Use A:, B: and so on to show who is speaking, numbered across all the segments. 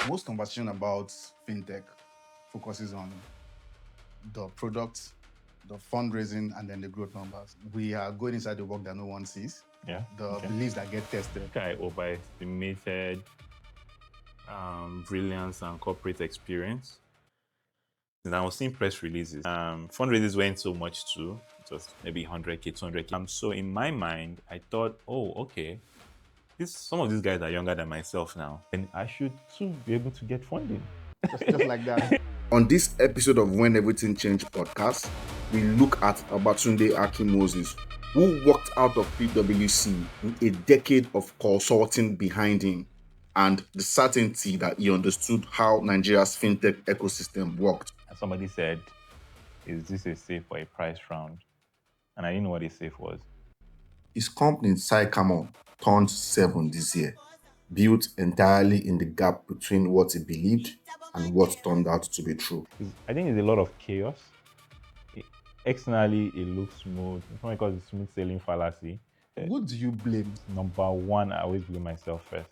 A: Most conversation about fintech focuses on the product, the fundraising, and then the growth numbers. We are going inside the work that no one sees, the beliefs that get tested.
B: I overestimated brilliance and corporate experience. And I was seeing press releases. Fundraisers weren't so much too. It was maybe 100K, 200K. So in my mind, I thought, oh, okay, some of these guys are younger than myself now, and I should too be able to get funding.
A: Just like that.
C: On this episode of When Everything Changed podcast, we look at Babatunde Akin Moses, who walked out of PwC with a decade of consulting behind him and the certainty that he understood how Nigeria's fintech ecosystem worked.
B: And somebody said, is this a safe or a price round? And I didn't know what a safe was.
C: His company, Sycamore, turned 7 this year, built entirely in the gap between what he believed and what turned out to be true.
B: I think there's a lot of chaos. Externally, it looks smooth. It's not because it's smooth sailing fallacy.
A: Who do you blame?
B: Number one, I always blame myself first.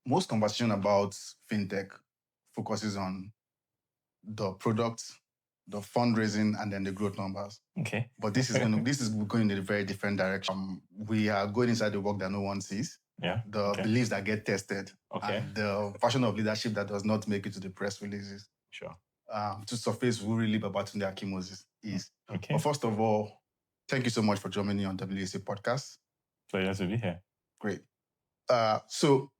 A: Most conversation about fintech focuses on the product, the fundraising, and then the growth numbers.
B: Okay.
A: But this is going in a very different direction. We are going inside the work that no one sees.
B: Yeah.
A: The beliefs that get tested.
B: Okay.
A: And the version of leadership that does not make it to the press releases.
B: Sure.
A: To surface who really Babatunde Akin Moses is.
B: Okay.
A: But first of all, thank you so much for joining me on PwC podcast.
B: Pleasure to be here.
A: Great. So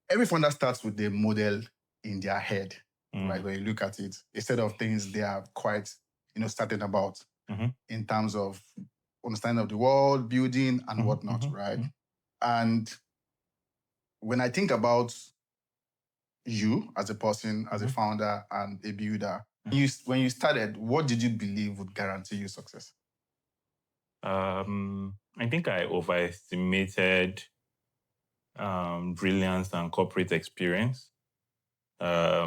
A: every founder starts with the model in their head, right? When you look at it, a set of things they are quite, starting about in terms of understanding of the world, building, and whatnot, right? And when I think about you as a person, as a founder and a builder, when you started, what did you believe would guarantee you success?
B: I think I overestimated brilliance and corporate experience. I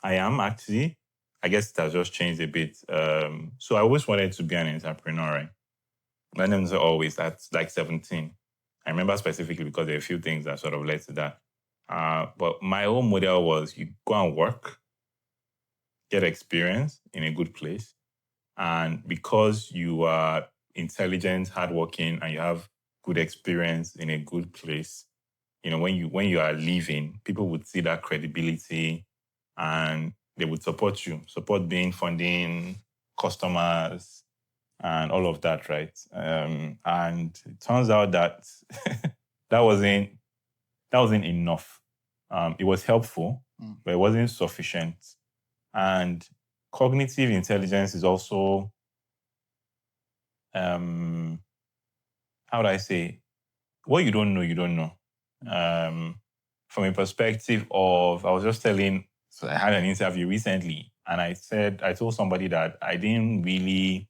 B: am actually, I guess it has just changed a bit. So I always wanted to be an entrepreneur, right? My name is always at like 17. I remember specifically because there are a few things that sort of led to that. But my own model was you go and work, get experience in a good place. And because you are intelligent, hardworking, and you have good experience in a good place, when you are leaving, people would see that credibility and they would support you, support being funding, customers, and all of that, right? And it turns out that that wasn't enough. It was helpful, but it wasn't sufficient. And cognitive intelligence is also, how would I say, what you don't know, you don't know. From a perspective of, I had an interview recently, and I told somebody that I didn't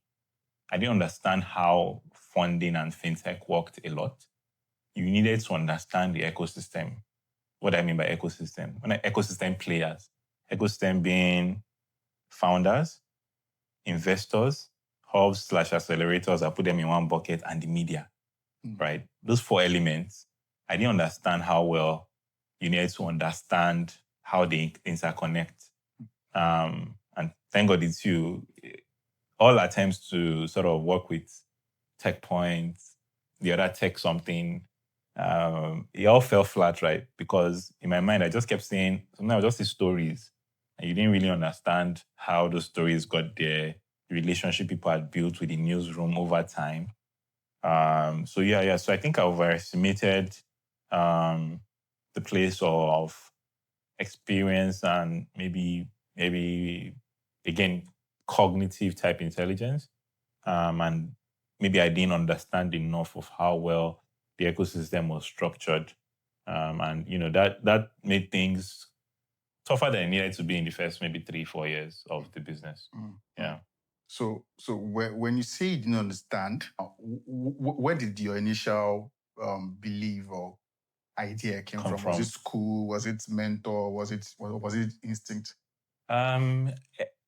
B: understand how funding and fintech worked a lot. You needed to understand the ecosystem. What I mean by ecosystem? Ecosystem players. Ecosystem being founders, investors, hubs/accelerators, I put them in one bucket, and the media, right? Those 4 elements, I didn't understand how well you needed to understand how they interconnect. And thank God it's you. All attempts to sort of work with Tech Points, the other tech something, it all fell flat, right? Because in my mind, I just kept saying, sometimes I just see stories, and you didn't really understand how those stories got there, the relationship people had built with the newsroom over time. So I think I overestimated the place of experience and maybe again, cognitive type intelligence. And maybe I didn't understand enough of how well the ecosystem was structured. And that made things tougher than it needed to be in the first maybe 3-4 years of the business. Yeah.
A: So when you say you didn't understand, where did your initial belief or idea came from? Was it school? Was it mentor? Was it instinct?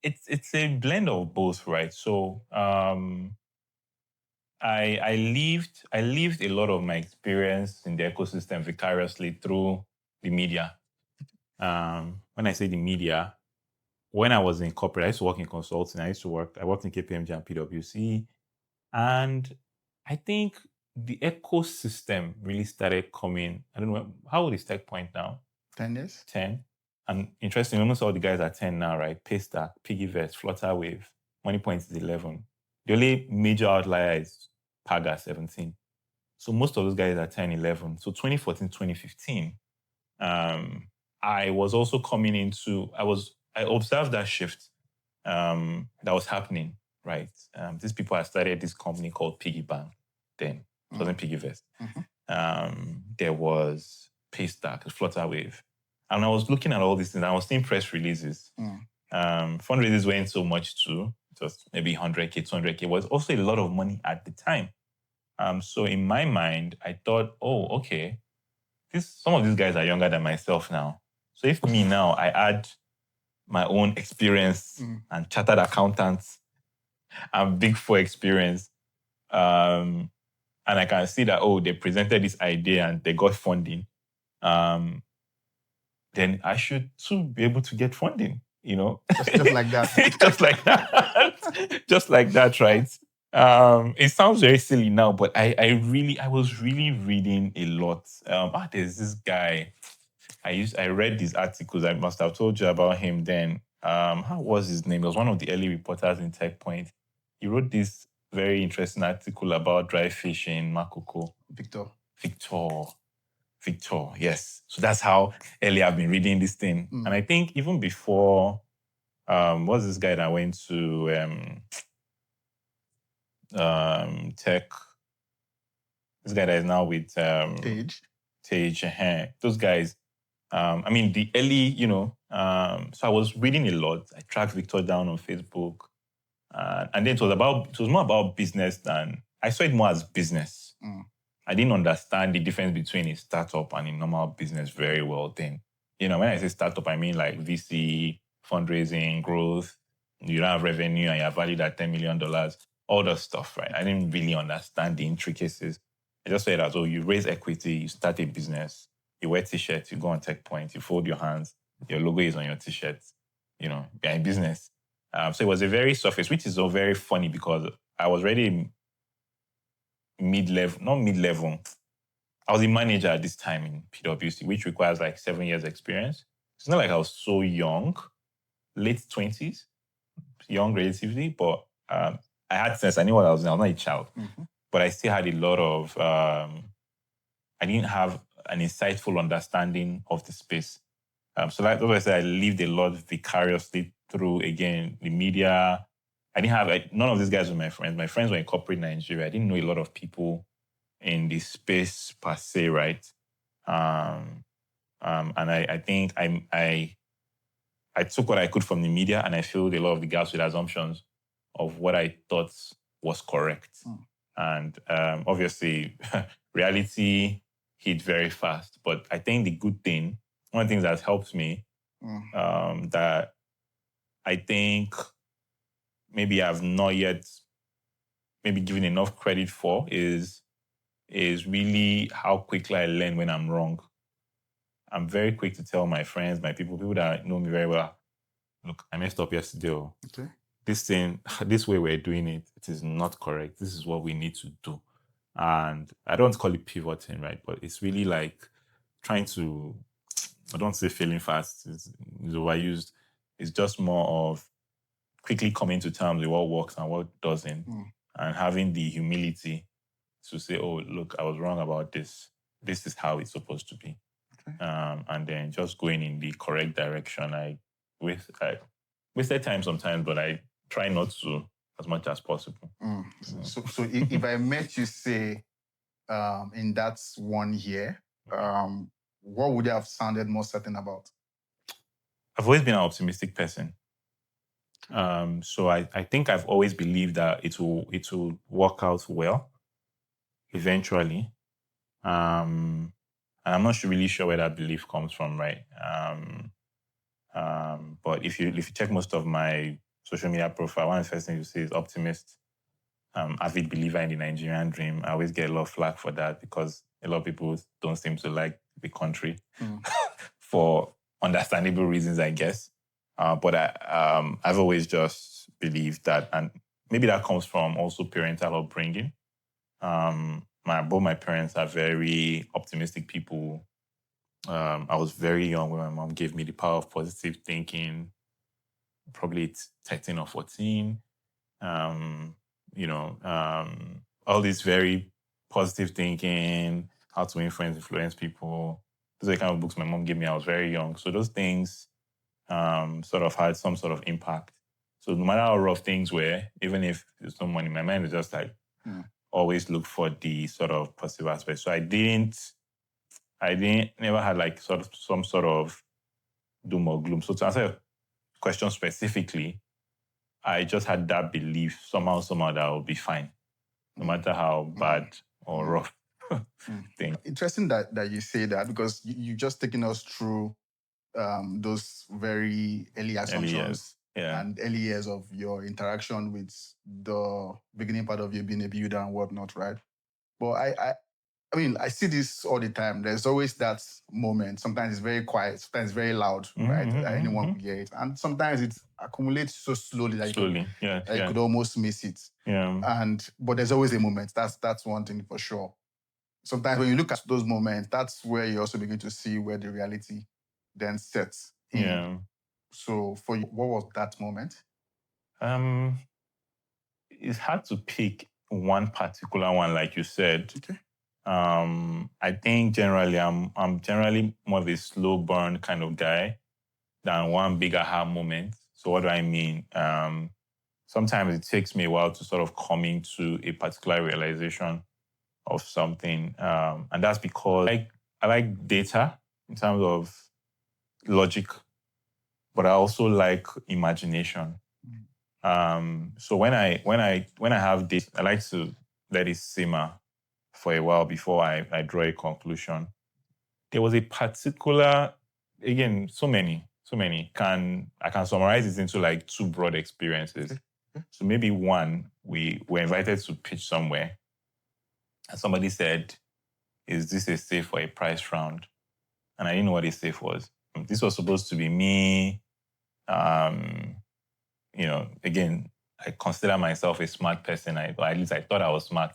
B: It's a blend of both, right? So I lived a lot of my experience in the ecosystem vicariously through the media. When I say the media, when I was in corporate, I used to work in consulting. I worked in KPMG and PwC. And I think the ecosystem really started coming. I don't know, how old is Tech Point now?
A: 10 years?
B: 10. And interesting, almost all the guys are 10 now, right? Paystack, Piggyvest, Flutterwave, MoneyPoint is 11. The only major outlier is Paga, 17. So most of those guys are 10, 11. So 2014, 2015, I was also coming into, I observed that shift that was happening, right? These people had started this company called Piggy Bank then. It wasn't Piggyvest. There was Paystack, Flutterwave. And I was looking at all these things. I was seeing press releases. Fundraisers weren't so much too. Just maybe 100K, 200K. It was also a lot of money at the time. So in my mind, I thought, oh, okay, some of these guys are younger than myself now. So if me now, I add my own experience and chartered accountants and Big Four experience, and I can see that, oh, they presented this idea and they got funding, then I should too be able to get funding, you know?
A: Just like that.
B: Just like that. Just like that, right? It sounds very silly now, but I was really reading a lot. There's this guy. I read these articles. I must have told you about him then. How was his name? He was one of the early reporters in Tech Point. He wrote this very interesting article about dry fish in Makoko. Victor, yes. So that's how early I've been reading this thing. And I think even before, what's this guy that went to Tech? This guy that is now with Tage. Those guys. The early, so I was reading a lot. I tracked Victor down on Facebook. And then it was more about business than, I saw it more as business. I didn't understand the difference between a startup and a normal business very well then. When I say startup, I mean like VC, fundraising, growth, you don't have revenue and you're valued at $10 million, all that stuff, right? I didn't really understand the intricacies. I just saw it as, you raise equity, you start a business, you wear t-shirts, you go on Tech Point, you fold your hands, your logo is on your t-shirt, you're in business. So it was a very surface, which is all very funny because I was already not mid-level. I was a manager at this time in PwC, which requires like 7 years experience. It's not like I was so young, late 20s, young relatively, but I had sense. I knew what I was doing. I was not a child. But I still had a lot of, I didn't have an insightful understanding of the space. So like I said, I lived a lot vicariously through, again, the media. I didn't have, none of these guys were my friends. My friends were in corporate Nigeria. I didn't know a lot of people in the space per se, right? And I think I took what I could from the media and I filled a lot of the gaps with assumptions of what I thought was correct. And obviously, reality hit very fast. But I think the good thing, one of the things that helped me, that I think maybe I've not yet maybe given enough credit for is really how quickly I learn when I'm wrong. I'm very quick to tell my friends, my people that know me very well, look, I messed up yesterday.
A: Okay.
B: This thing, this way we're doing it, it is not correct. This is what we need to do. And I don't call it pivoting, right? But it's really like trying to, I don't say failing fast, it's overused. It's just more of quickly coming to terms with what works and what doesn't, and having the humility to say, oh, look, I was wrong about this. This is how it's supposed to be. Okay. And then just going in the correct direction. I wasted time sometimes, but I try not to as much as possible.
A: So if I met you, say, in that 1 year, what would you have sounded more certain about?
B: I've always been an optimistic person. So I think I've always believed that it will work out well eventually. And I'm not really sure where that belief comes from, right? But if you check most of my social media profile, one of the first things you see is optimist. avid believer in the Nigerian dream. I always get a lot of flack for that because a lot of people don't seem to like the country for understandable reasons, I guess. But I've always just believed that, and maybe that comes from also parental upbringing. Both my parents are very optimistic people. I was very young when my mom gave me the power of positive thinking, probably 13 or 14. All this very positive thinking, how to influence people. Those are the kind of books my mom gave me. I was very young. So those things sort of had some sort of impact. So no matter how rough things were, even if there's no money, my mind is just like, always look for the sort of positive aspect. So I never had like some sort of doom or gloom. So to answer your question specifically, I just had that belief somehow that I'll be fine, no matter how bad or rough thing.
A: Interesting that you say that, because you just taken us through those very early assumptions and early years of your interaction with the beginning part of you being a builder and whatnot, right? But I mean, I see this all the time. There's always that moment. Sometimes it's very quiet, sometimes it's very loud, right? Anyone could hear it. And sometimes it accumulates so slowly that you could almost miss it. But there's always a moment. That's one thing for sure. Sometimes when you look at those moments, that's where you also begin to see where the reality then sets in.
B: Yeah.
A: So for you, what was that moment?
B: It's hard to pick one particular one, like you said.
A: Okay.
B: I think generally I'm generally more of a slow burn kind of guy than one big aha moment. So what do I mean? Sometimes it takes me a while to sort of come into a particular realization of something. And that's because I like data in terms of logic, but I also like imagination. So when I have data, I like to let it simmer for a while before I draw a conclusion. There was a particular, again, so many. I can summarize it into like two broad experiences. So maybe one, we were invited to pitch somewhere, and somebody said, "Is this a safe or a price round?" And I didn't know what a safe was. This was supposed to be me. Again, I consider myself a smart person. At least I thought I was smart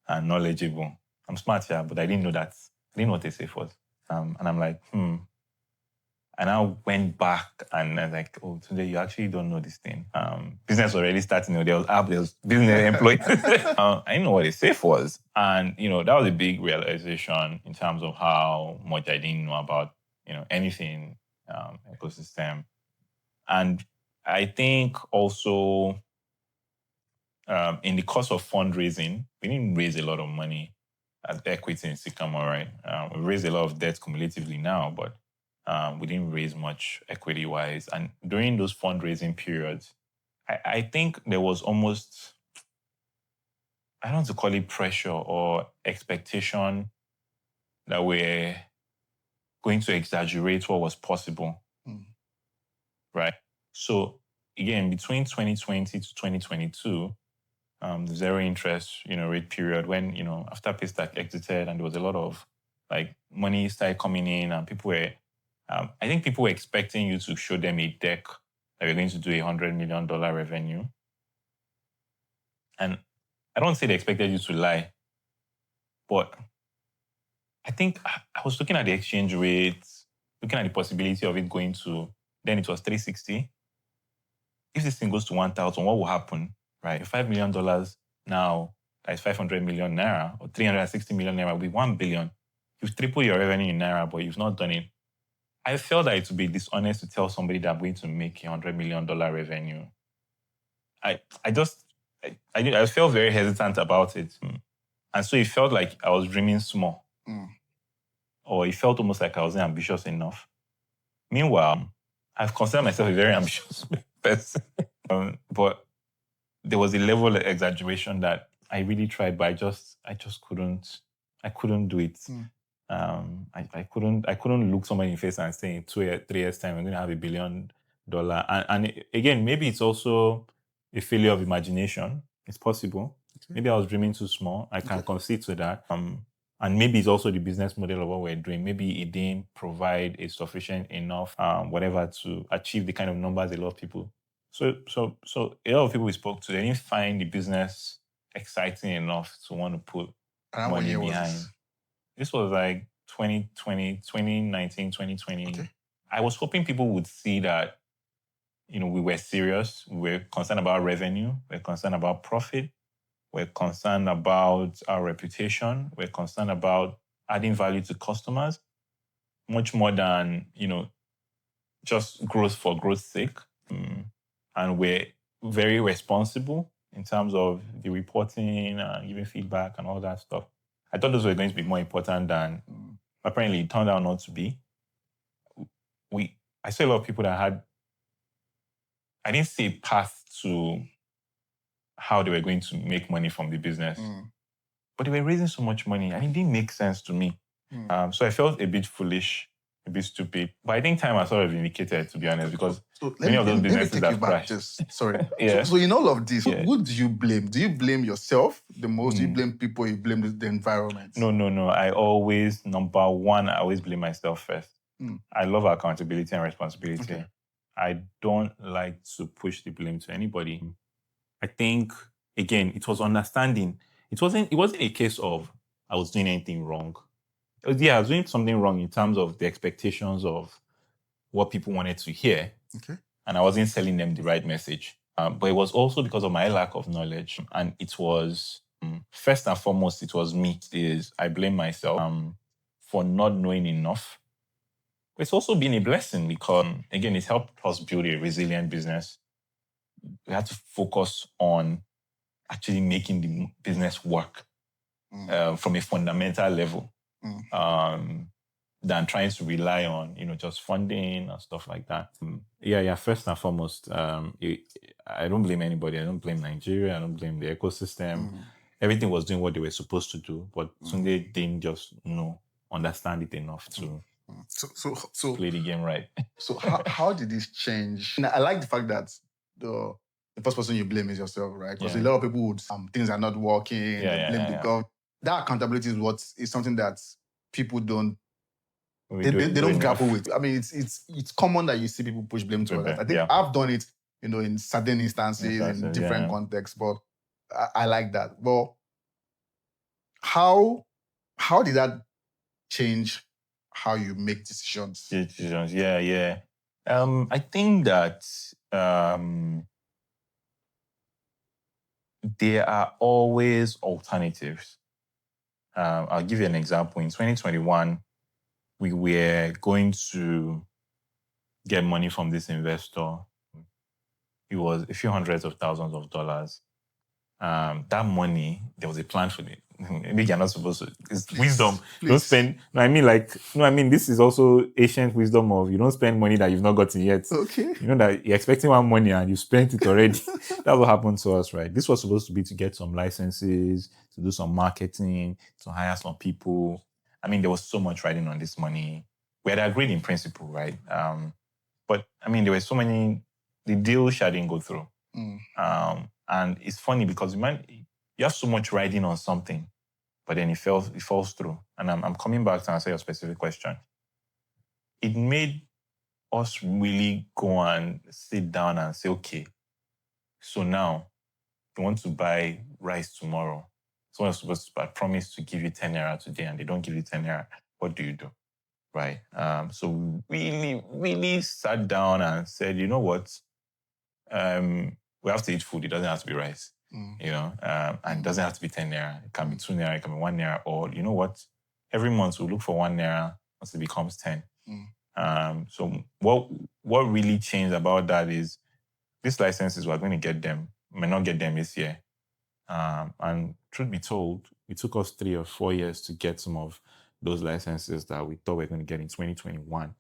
B: and knowledgeable. I'm smart, yeah, but I didn't know that. I didn't know what a safe was. And I'm like, And I went back and I was like, oh, today you actually don't know this thing. Business already starting. There was business employees. I didn't know what a safe was. And, that was a big realization in terms of how much I didn't know about, anything ecosystem. And I think also in the course of fundraising, we didn't raise a lot of money as equity in Sycamore, right? We raised a lot of debt cumulatively now, but we didn't raise much equity-wise. And during those fundraising periods, I think there was almost, I don't want to call it pressure or expectation that we're going to exaggerate what was possible, right? So again, between 2020 to 2022, the zero interest, rate period when, after Paystack exited and there was a lot of like money started coming in and people were, I think people were expecting you to show them a deck that you're going to do $100 million revenue. And I don't say they expected you to lie, but I think I was looking at the exchange rate, looking at the possibility of it going to, then it was 360. If this thing goes to 1,000, what will happen, right? $5 million now, that's 500 million naira, or 360 million naira will be 1 billion. You've tripled your revenue in naira, but you've not done it. I felt that it would be dishonest to tell somebody that I'm going to make $100 million revenue. I felt very hesitant about it. And so it felt like I was dreaming small. Or it felt almost like I wasn't ambitious enough. Meanwhile, I've considered myself a very ambitious person. But there was a level of exaggeration that I really tried, but I just couldn't do it. I couldn't look somebody in the face and say in 3 years time I'm going to have $1 billion. And again, maybe it's also a failure of imagination. It's possible. Maybe I was dreaming too small. I can concede to that. And maybe it's also the business model of what we're doing. Maybe it didn't provide a sufficient enough, whatever, to achieve the kind of numbers a lot of people. So a lot of people we spoke to, they didn't find the business exciting enough to want to put money behind. This was like 2020, 2019, 2020.
A: Okay.
B: I was hoping people would see that, we were serious. We were concerned about revenue. We're concerned about profit. We're concerned about our reputation. We're concerned about adding value to customers, much more than, just growth for growth's sake. And we're very responsible in terms of the reporting and giving feedback and all that stuff. I thought those were going to be more important than, apparently it turned out not to be. I saw a lot of people that had, I didn't see a path to how they were going to make money from the business. But they were raising so much money, and it didn't make sense to me. So I felt a bit foolish, a bit stupid. But I think time has sort of indicated, to be honest, because many of those businesses have crashed.
A: Sorry.
B: Yeah.
A: So in all of this, who do you blame? Do you blame yourself the most? Do you blame people? You blame the environment?
B: No. I always blame myself first. I love accountability and responsibility.
A: Okay.
B: I don't like to push the blame to anybody. I think, again, it was understanding. It wasn't a case of I was doing anything wrong. I was doing something wrong in terms of the expectations of what people wanted to hear.
A: Okay.
B: And I wasn't selling them the right message. But it was also because of my lack of knowledge. And it was, first and foremost, it was me. I blame myself for not knowing enough. But it's also been a blessing because, again, it helped us build a resilient business. We had to focus on actually making the business work from a fundamental level than trying to rely on, just funding and stuff like that. First and foremost, I don't blame anybody. I don't blame Nigeria. I don't blame the ecosystem. Everything was doing what they were supposed to do, but Tunde didn't just understand it enough to
A: so
B: play the game right.
A: So how did this change? And I like the fact that the first person you blame is yourself, right? Because a lot of people would things are not working, they blame the government. That accountability is something that people don't grapple with. I mean, it's common that you see people push blame to others. I think I've done it, in certain instances, in different contexts, but I like that. But how did that change how you make decisions?
B: I think that there are always alternatives. I'll give you an example. In 2021, we were going to get money from this investor. It was a few hundreds of thousands of dollars. That money, there was a plan for it. Maybe you're not supposed to. It's wisdom.
A: Please.
B: Don't spend. This is also ancient wisdom of you don't spend money that you've not gotten yet.
A: Okay.
B: You know that you're expecting one money and you spent it already. That's what happened to us, right? This was supposed to be to get some licenses, to do some marketing, to hire some people. I mean, there was so much riding on this money. We had agreed in principle, right? But I mean, there were so many. The deal didn't go through. And it's funny because you have so much riding on something, but then it falls through. And I'm coming back to answer your specific question. It made us really go and sit down and say, okay, so now you want to buy rice tomorrow. Someone's supposed to promise to give you 10 naira today and they don't give you 10 naira. What do you do? Right? So we really, really sat down and said, you know what? We have to eat food. It doesn't have to be rice, and it doesn't have to be 10 naira. It can be 2 naira, it can be 1 naira, or you know what? Every month we look for 1 naira once it becomes 10. So what really changed about that is these licenses, we're going to get them. We may not get them this year. And truth be told, it took us 3 or 4 years to get some of those licenses that we thought we were going to get in 2021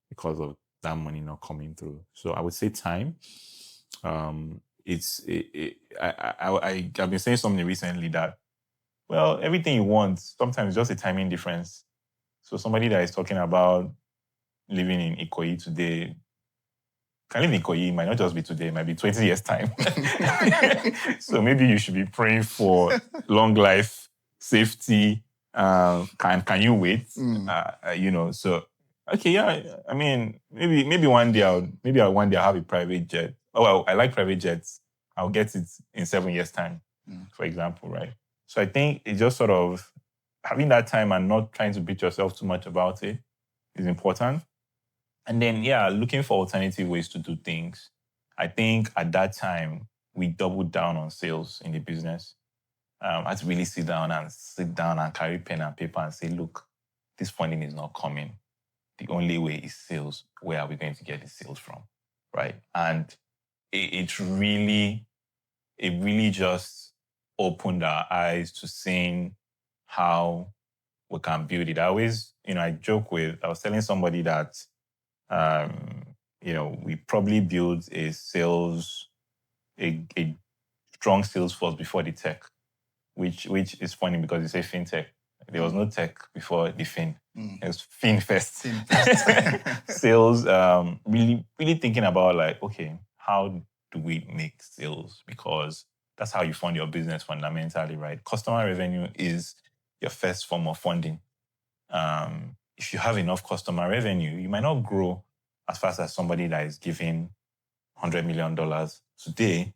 B: because of that money not coming through. So I would say time. I've been saying something recently that, well, everything you want, sometimes it's just a timing difference. So somebody that is talking about living in Ikoyi today can live in Ikoyi, it might not just be today, it might be 20 years' time. So maybe you should be praying for long life, safety. Can you wait? So okay, yeah. I mean, maybe one day I'll have a private jet. Oh, well, I like private jets. I'll get it in 7 years' time, for example, right? So I think it's just sort of having that time and not trying to beat yourself too much about it is important. And then, looking for alternative ways to do things. I think at that time, we doubled down on sales in the business. I had to really sit down and carry pen and paper and say, look, this funding is not coming. The only way is sales. Where are we going to get the sales from? Right? And it really just opened our eyes to seeing how we can build it. I always, I was telling somebody that, we probably built a strong sales force before the tech, which is funny because you say fintech. There was no tech before the fin. It was fin first. Sales, really thinking about like, okay, how do we make sales? Because that's how you fund your business fundamentally, right? Customer revenue is your first form of funding. If you have enough customer revenue, you might not grow as fast as somebody that is giving $100 million today,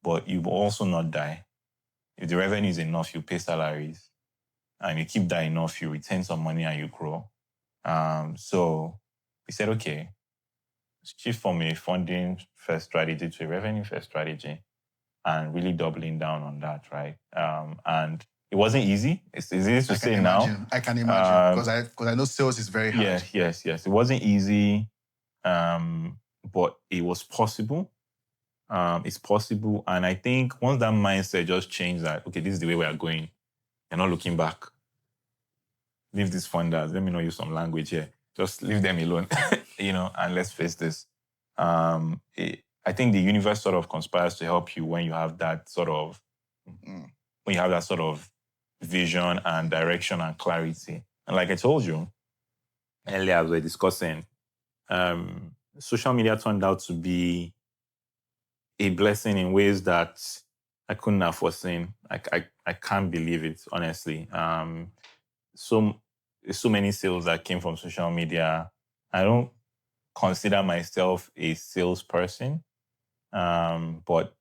B: but you will also not die. If the revenue is enough, you pay salaries, and you keep that enough, you retain some money and you grow. So we said, okay, shift from a funding first strategy to a revenue first strategy, and really doubling down on that, right? And it wasn't easy. It's easy to say now.
A: I can imagine because I know sales is very hard.
B: Yes. It wasn't easy, but it was possible. It's possible, and I think once that mindset just changed, that okay, this is the way we are going. You're not looking back. Leave these funders. Let me not use some language here. Just leave them alone, and let's face this. I think the universe sort of conspires to help you when you have that sort of vision and direction and clarity. And like I told you earlier, as we were discussing, social media turned out to be a blessing in ways that I couldn't have foreseen. I can't believe it, honestly. So many sales that came from social media. I don't consider myself a salesperson, but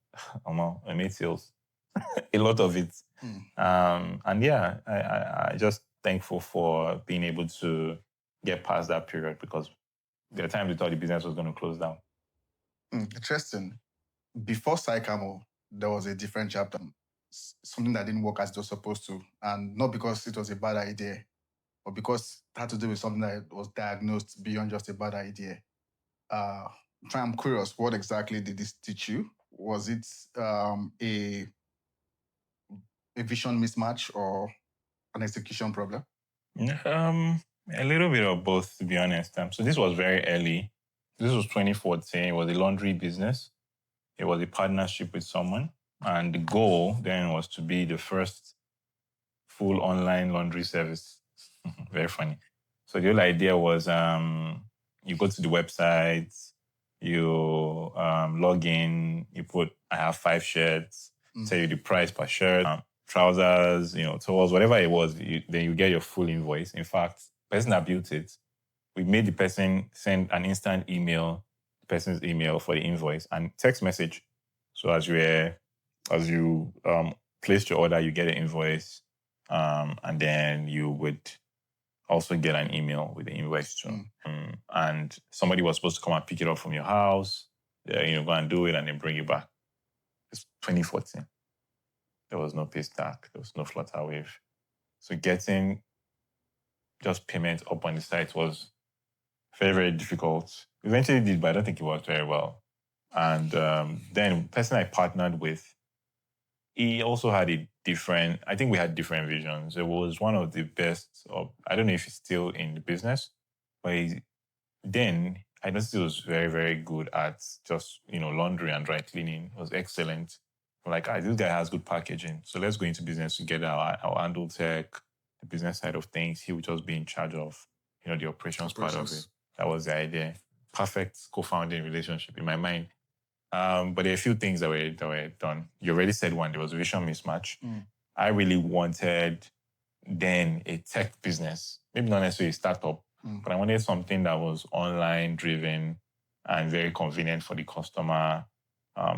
B: I made sales, a lot of it. And I just thankful for being able to get past that period, because there are times we thought the business was going to close down.
A: Interesting. Before Sycamore, there was a different chapter, something that didn't work as it was supposed to, and not because it was a bad idea, but because it had to do with something that was diagnosed beyond just a bad idea. I'm curious, what exactly did this teach you? Was it a vision mismatch or an execution problem?
B: A little bit of both, to be honest. So this was very early. This was 2014. It was a laundry business. It was a partnership with someone. And the goal then was to be the first full online laundry service. Very funny. So the whole idea was you go to the website, you log in, you put, I have 5 shirts, tell you the price per shirt, trousers, towels, whatever it was, then you get your full invoice. In fact, the person that built it, we made the person send an instant email, the person's email for the invoice, and text message. So as you placed your order, you get an invoice, and then you would also get an email with the invoice too. And somebody was supposed to come and pick it up from your house, go and do it, and then bring it back. It's 2014. There was no Paystack. There was no Flutterwave. So getting just payment up on the site was very, very difficult. Eventually did, but I don't think it worked very well. And then the person I partnered with, he also had I think we had different visions. It was one of the best, I don't know if he's still in the business, but then I noticed he was very, very good at just, laundry and dry cleaning. It was excellent. I'm like, this guy has good packaging. So let's go into business together. I'll handle tech, the business side of things. He would just be in charge of, the operations part of it. That was the idea. perfect co-founding relationship in my mind. But there are a few things that were done. You already said one. There was a vision mismatch. I really wanted then a tech business, maybe not necessarily a startup, but I wanted something that was online driven and very convenient for the customer.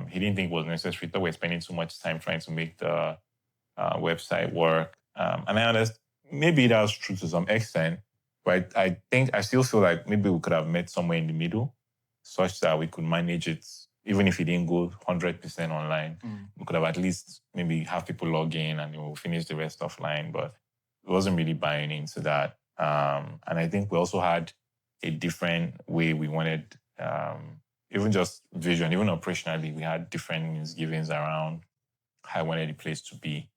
B: He didn't think it was necessary. He thought we were spending too much time trying to make the website work. And I understand, maybe that was true to some extent, but I think I still feel like maybe we could have met somewhere in the middle such that we could manage it. Even if it didn't go 100% online, we could have at least maybe have people log in and we'll finish the rest offline. But it wasn't really buying into that. And I think we also had a different way we wanted, even just vision, even operationally, we had different misgivings around how I wanted the place to be.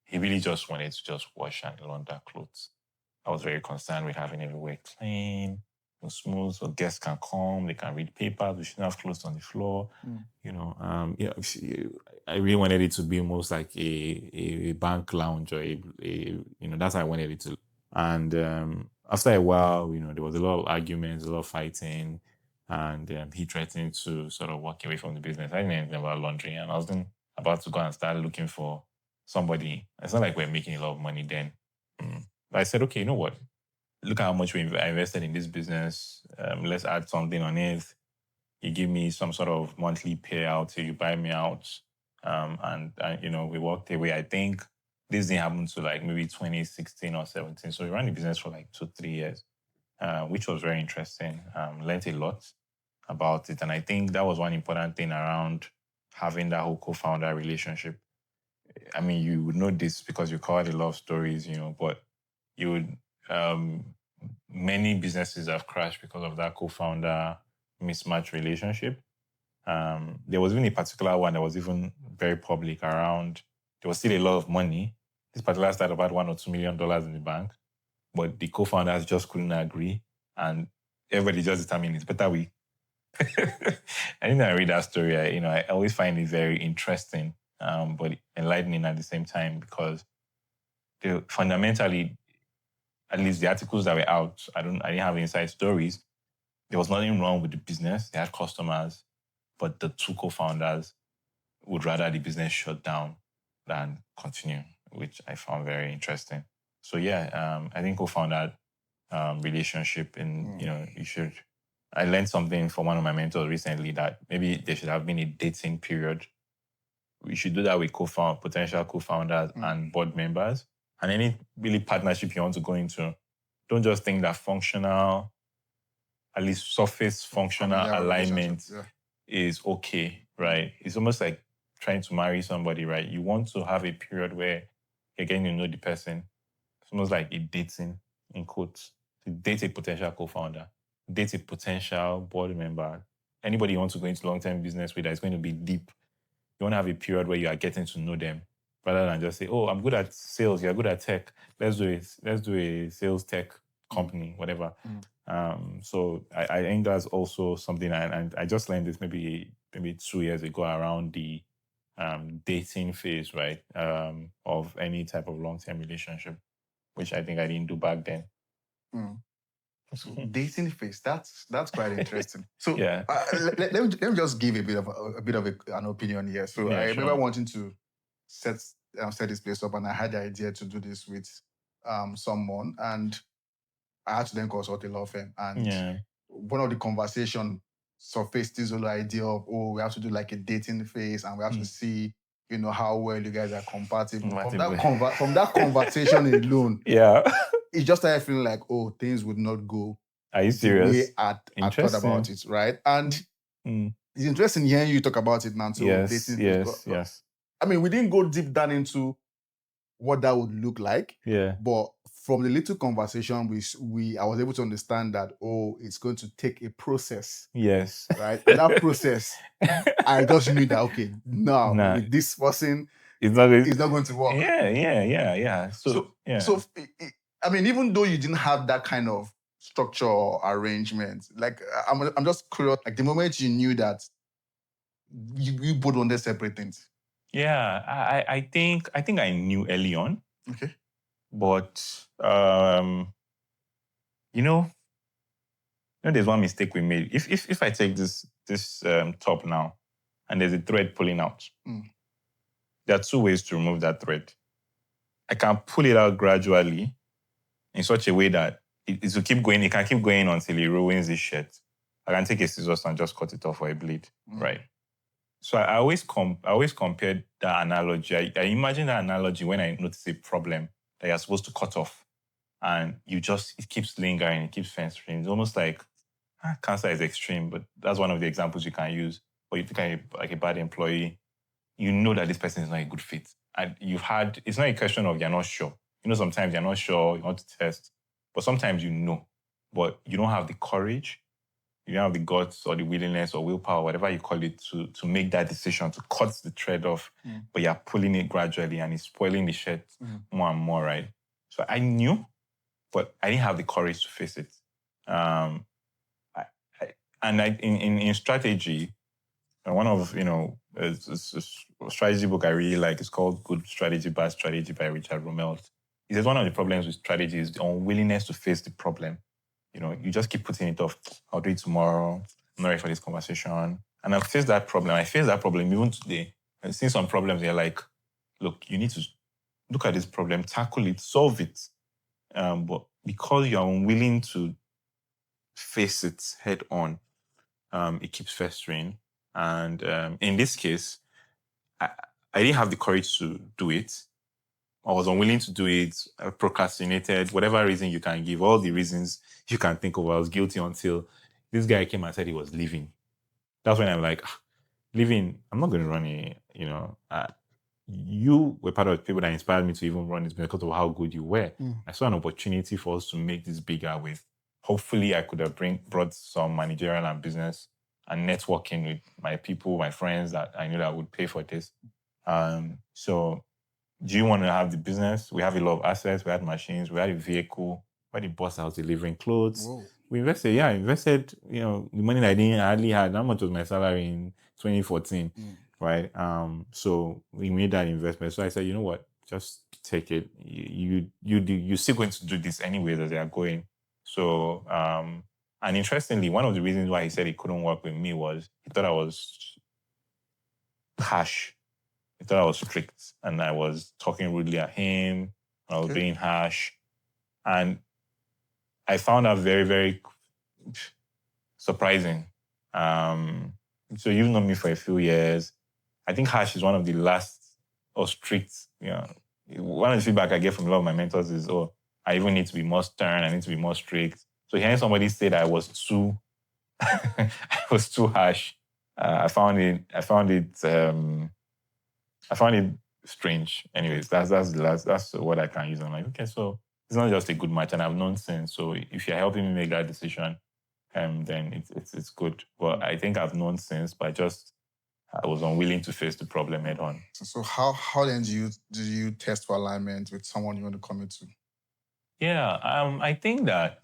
B: He really just wanted to just wash and launder clothes. I was very concerned with having everywhere clean and smooth, so guests can come, they can read papers, we shouldn't have clothes on the floor. I really wanted it to be almost like a bank lounge or that's how I wanted it to. And after a while, there was a lot of arguments, a lot of fighting, and he threatened to sort of walk away from the business. I didn't know anything about laundry, and I was then about to go and start looking for somebody. It's not like we're making a lot of money then. But I said, okay, you know what? Look at how much I invested in this business. Let's add something on it. You give me some sort of monthly payout till you buy me out. And we walked away. I think this didn't happen to like maybe 2016 or 17. So we ran the business for like 2-3 years, which was very interesting. Learned a lot about it. And I think that was one important thing around having that whole co-founder relationship. I mean, you would know this because you covered a lot of stories, but you would, many businesses have crashed because of that co-founder mismatch relationship. There was even a particular one that was even very public around, there was still a lot of money. This particular startup had $1 or $2 million in the bank, but the co-founders just couldn't agree. And everybody just determined it's better we. I think I read that story, I always find it very interesting, but enlightening at the same time, because fundamentally, at least the articles that were out, I didn't have inside stories. There was nothing wrong with the business. They had customers, but the two co-founders would rather the business shut down than continue, which I found very interesting. So I think co-founder relationship, and you should. I learned something from one of my mentors recently that maybe there should have been a dating period. We should do that with potential co-founders and board members. And any really partnership you want to go into, don't just think that functional, at least surface functional alignment is okay, right? It's almost like trying to marry somebody, right? You want to have a period where you're getting to know the person. It's almost like a dating, in quotes. To date a potential co-founder, date a potential board member, anybody you want to go into long-term business with that is going to be deep. You want to have a period where you are getting to know them, rather than just say, oh, I'm good at sales, you're good at tech. Let's do a sales tech company, whatever. So I think that's also something, and I just learned this maybe 2 years ago around the dating phase, right? Of any type of long-term relationship, which I think I didn't do back then.
A: So dating phase, that's quite interesting. So let me just give a bit of an opinion here. So I remember wanting to set this place up, and I had the idea to do this with someone, and I had to then consult a law firm. And one of the conversation surfaced this whole idea of, we have to do like a dating phase, and we have to see, how well you guys are compatible. From that conversation alone, it just started feeling like, things would not go.
B: Are you serious?
A: The way I thought about it, right? And it's interesting hearing you talk about it now too.
B: Yes.
A: I mean, we didn't go deep down into what that would look like. But from the little conversation, I was able to understand that, it's going to take a process.
B: Yes.
A: Right? And that process, I just knew that, with this person, it's not going to work.
B: Yeah. So
A: I mean, even though you didn't have that kind of structure or arrangement, like, I'm just curious, like the moment you knew that you both wanted separate things.
B: Yeah, I think I knew early on.
A: Okay.
B: But there's one mistake we made. If I take this top now, and there's a thread pulling out, there are two ways to remove that thread. I can pull it out gradually in such a way that it will keep going. It can keep going until it ruins the shirt. I can take a scissors and just cut it off or a blade, right? So I always compared that analogy. I imagine that analogy when I notice a problem that you're supposed to cut off, and it keeps lingering, it keeps festering. It's almost like cancer is extreme, but that's one of the examples you can use. Or you think like a bad employee, you know that this person is not a good fit. And it's not a question of you're not sure. Sometimes you're not sure, you want to test, but sometimes you know, but you don't have the courage, you don't have the guts or the willingness or willpower, whatever you call it, to make that decision, to cut the thread off, but you're pulling it gradually and it's spoiling the shirt more and more, right? So I knew, but I didn't have the courage to face it. In strategy, one of, it's a strategy book I really like. It's called Good Strategy, Bad Strategy by Richard Rumelt. He says one of the problems with strategy is the unwillingness to face the problem. You just keep putting it off. I'll do it tomorrow. I'm not ready for this conversation. And I face that problem. I face that problem even today. I've seen some problems. They're like, look, you need to look at this problem, tackle it, solve it. But because you're unwilling to face it head on, it keeps festering. And in this case, I didn't have the courage to do it. I was unwilling to do it. I procrastinated, whatever reason you can give, all the reasons you can think of. I was guilty until this guy came and said he was leaving. That's when I'm like, leaving, I'm not going to run it, you were part of the people that inspired me to even run it because of how good you were. I saw an opportunity for us to make this bigger with, hopefully I could have brought some managerial and business and networking with my people, my friends that I knew that would pay for this. So do you want to have the business? We have a lot of assets. We had machines. We had a vehicle. We had a boss house delivering clothes. Whoa. We invested, the money that I hardly had. How much was my salary in 2014, right? So we made that investment. So I said, you know what? Just take it. You're still going to do this anyway as they are going. So, and interestingly, one of the reasons why he said he couldn't work with me was he thought I was harsh. He thought I was strict and I was talking rudely at him. I was being harsh. And I found that very, very surprising. So you've known me for a few years. I think harsh is one of the last, or strict, one of the feedback I get from a lot of my mentors is, I even need to be more stern, I need to be more strict. So hearing somebody say that I was too harsh, I found it strange. Anyways, that's what I can use. I'm like, okay, so it's not just a good match, and I've known since. So if you're helping me make that decision, then it's good. But I think I've known since, but I was unwilling to face the problem head on.
A: So how then do you test for alignment with someone you want to commit to?
B: Yeah, I think that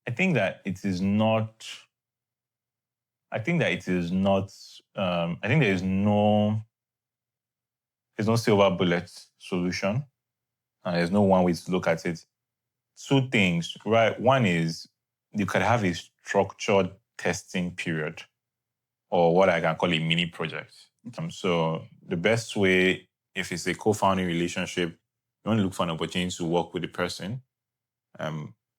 B: it is not. I think that it is not. I think there's no silver bullet solution, and there's no one way to look at it. Two things, right? One is you could have a structured testing period, or what I can call a mini project. So the best way, if it's a co-founding relationship, you want to look for an opportunity to work with the person.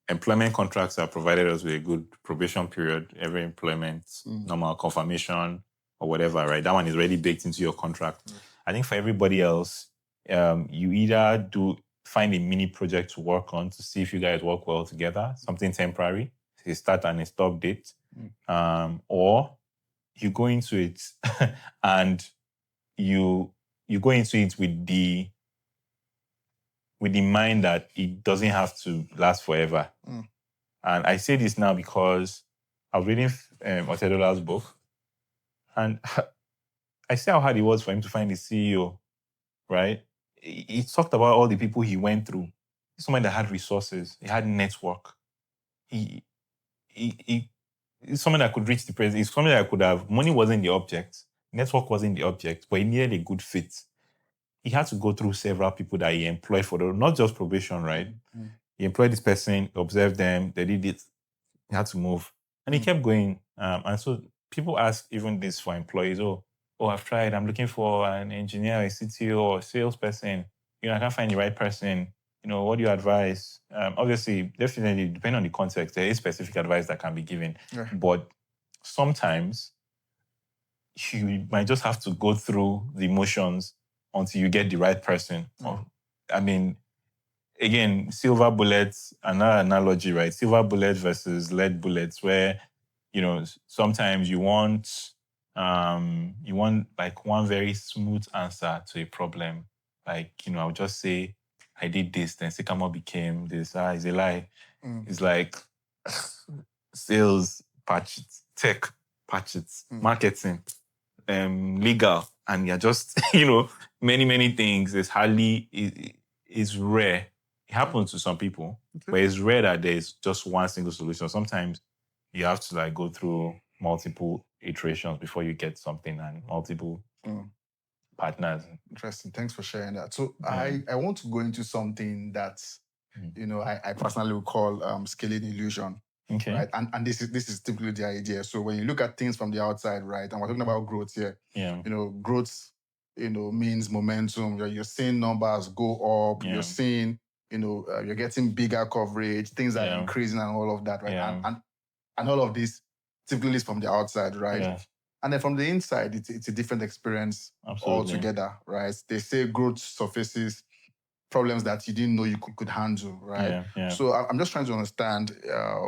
B: Employment contracts are provided us with a good probation period, every employment, normal confirmation or whatever, right? That one is already baked into your contract. I think for everybody else, you either find a mini project to work on to see if you guys work well together, something temporary, a start and a stop date, or you go into it and you go into it with the mind that it doesn't have to last forever. And I say this now because I was reading Otedola's book, and I see how hard it was for him to find the CEO, right? He talked about all the people he went through. He's someone that had resources. He had network. He's someone that could reach the president. He's someone that could have... Money wasn't the object. Network wasn't the object, but he needed a good fit. He had to go through several people that he employed not just probation, right? He employed this person, observed them, they did it. He had to move. And he kept going. And so people ask even this for employees, I've tried. I'm looking for an engineer, a CTO, or a salesperson. I can't find the right person. What do you advise? Obviously, definitely, depending on the context, there is specific advice that can be given.
A: Yeah.
B: But sometimes you might just have to go through the emotions until you get the right person. Again, silver bullets, another analogy, right? Silver bullets versus lead bullets, where, sometimes you want like one very smooth answer to a problem. Like, I'll just say, I did this, then Sycamore became this. It's a lie. It's like sales, patch it, tech, patch it, marketing, legal, and you're just, many, many things. It's rare. It happens to some people, but it's rare that there's just one single solution. Sometimes you have to go through multiple iterations before you get something, and multiple partners.
A: Interesting. Thanks for sharing that. So I want to go into something that, I personally would call scaling illusion.
B: Okay.
A: Right. And this is typically the idea. So when you look at things from the outside, right, and we're talking about growth here, growth, means momentum. You're seeing numbers go up, you're seeing, you're getting bigger coverage, things are increasing and all of that, right? And all of this typically is from the outside, right?
B: Yeah.
A: And then from the inside, it's a different experience altogether, right? They say growth surfaces problems that you didn't know you could handle, right?
B: Yeah.
A: So I'm just trying to understand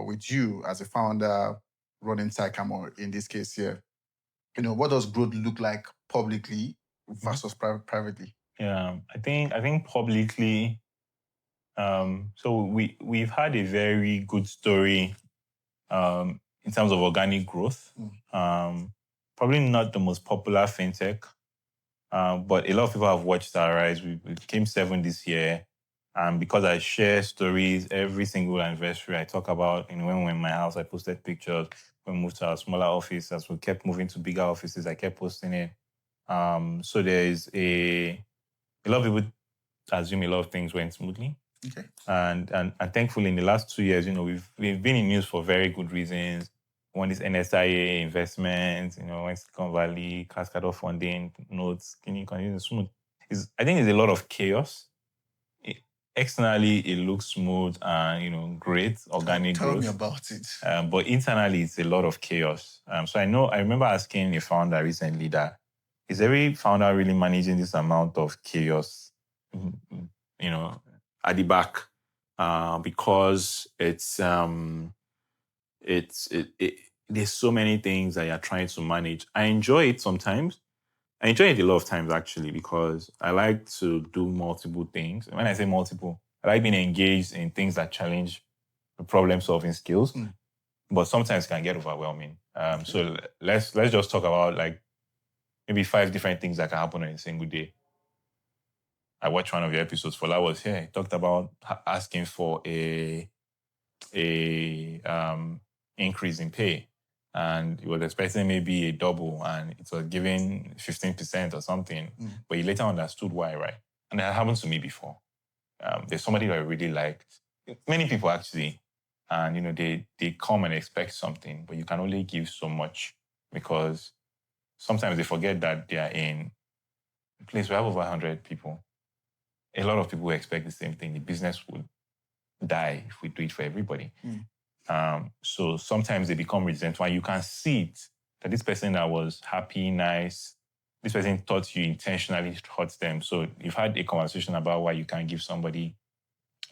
A: with you as a founder running Sycamore in this case here, what does growth look like publicly versus privately?
B: Yeah, I think publicly, so we've had a very good story in terms of organic growth. Probably not the most popular fintech, but a lot of people have watched our rise. We became 7 this year. And because I share stories every single anniversary, I talk about, when we were in my house, I posted pictures. When we moved to our smaller office, as we kept moving to bigger offices, I kept posting it. So there's a lot of people assume a lot of things went smoothly.
A: Okay.
B: And thankfully, in the last 2 years, we've been in news for very good reasons. One is NSIA investments, when Silicon Valley, Cascade of funding, notes, can you continue smooth? I think there's a lot of chaos. Externally, it looks smooth and, great, organic growth.
A: Tell me about it.
B: But internally, it's a lot of chaos. So I remember asking a founder recently that, is every founder really managing this amount of chaos, at the back? Because it's there's so many things that you're trying to manage. I enjoy it sometimes. I enjoy it a lot of times, actually, because I like to do multiple things. When I say multiple, I like being engaged in things that challenge the problem-solving skills, but sometimes it can get overwhelming. So let's just talk about maybe 5 different things that can happen in a single day. I watched one of your episodes. Fola was here. He talked about asking for a increase in pay, and he was expecting maybe a double, and it was giving 15% or something. But he later understood why, right? And that happened to me before. There's somebody that I really liked. Many people actually, and they come and expect something, but you can only give so much, because sometimes they forget that they are in a place where we have over 100 people. A lot of people expect the same thing. The business would die if we do it for everybody. So sometimes they become resentful, and you can see it, that this person that was happy, nice, this person thought you intentionally hurt them. So you've had a conversation about why you can't give somebody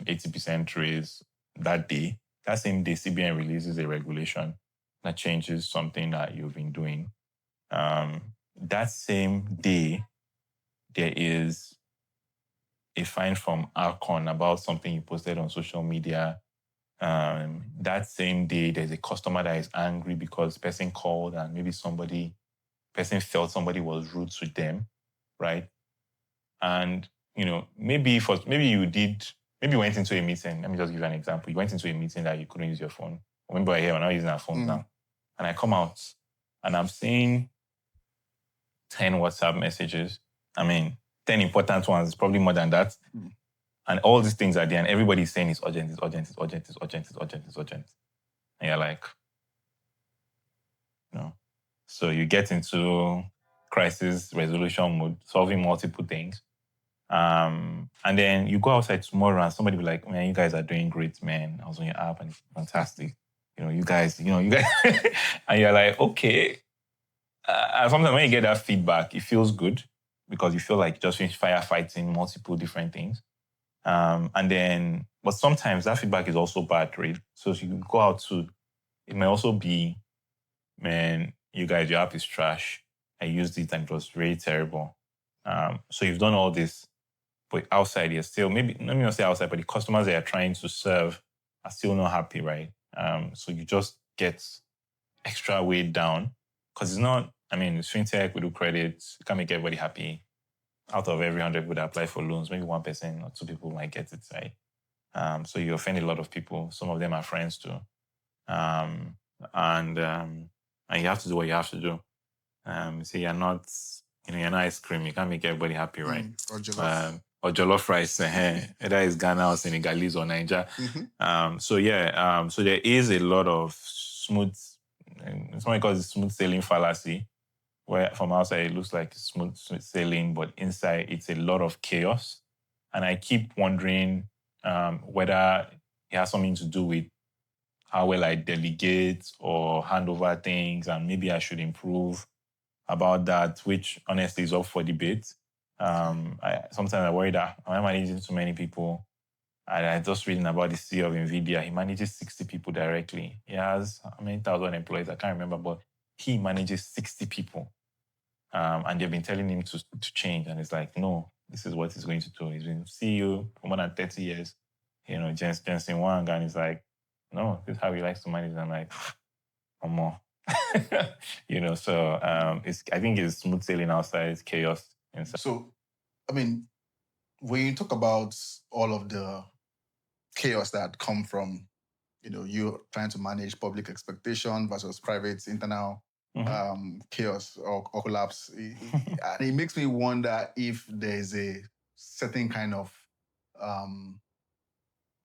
B: 80% raise that day. That same day, CBN releases a regulation that changes something that you've been doing. That same day, there is a fine from Arcon about something you posted on social media. That same day, there's a customer that is angry because the person called and maybe person felt somebody was rude to them, right? And, maybe you went into a meeting. Let me just give you an example. You went into a meeting that you couldn't use your phone. Remember, we're not using our phones now. And I come out and I'm seeing 10 WhatsApp messages. 10 important ones, probably more than that. And all these things are there, and everybody's saying it's urgent, it's urgent, it's urgent, it's urgent, it's urgent, it's urgent. And you're like, you know. So you get into crisis resolution mode, solving multiple things. And then you go outside tomorrow and somebody be like, man, you guys are doing great, man. I was on your app and it's fantastic. You guys, and you're like, okay. And sometimes when you get that feedback, it feels good because you feel like you just finished firefighting multiple different things. But sometimes that feedback is also bad, right? So if you go out to, it may also be, man, you guys, your app is trash. I used it and it was really terrible. So you've done all this, but outside you're still, maybe, let me not say outside, but the customers that you're trying to serve are still not happy, right? So you just get extra weighed down because it's not, it's fintech, we do credits, you can't make everybody happy. Out of every 100 people that apply for loans, maybe 1% or 2 people might get it, right? So you offend a lot of people. Some of them are friends too. And you have to do what you have to do. So you're not ice cream. You can't make everybody happy, right?
A: Or jollof.
B: Or jollof rice. Either it's Ghana or Senegalese or Niger.
A: Mm-hmm.
B: So there is a lot of smooth, somebody calls it smooth sailing fallacy, where from outside it looks like smooth sailing, but inside it's a lot of chaos. And I keep wondering whether it has something to do with how well I delegate or hand over things, and maybe I should improve about that, which honestly is up for debate. Sometimes I worry that am I managing too many people? I just reading about the CEO of NVIDIA. He manages 60 people directly. He has how many thousand employees? I can't remember, but he manages 60 people. And they've been telling him to change. And it's like, no, this is what he's going to do. He's been CEO for more than 30 years. Jensen Wang, and he's like, no, this is how he likes to manage. And I'm like, or more. So I think it's smooth sailing outside, it's chaos inside.
A: So, when you talk about all of the chaos that come from, you trying to manage public expectation versus private internal chaos or collapse, it makes me wonder if there's a certain kind of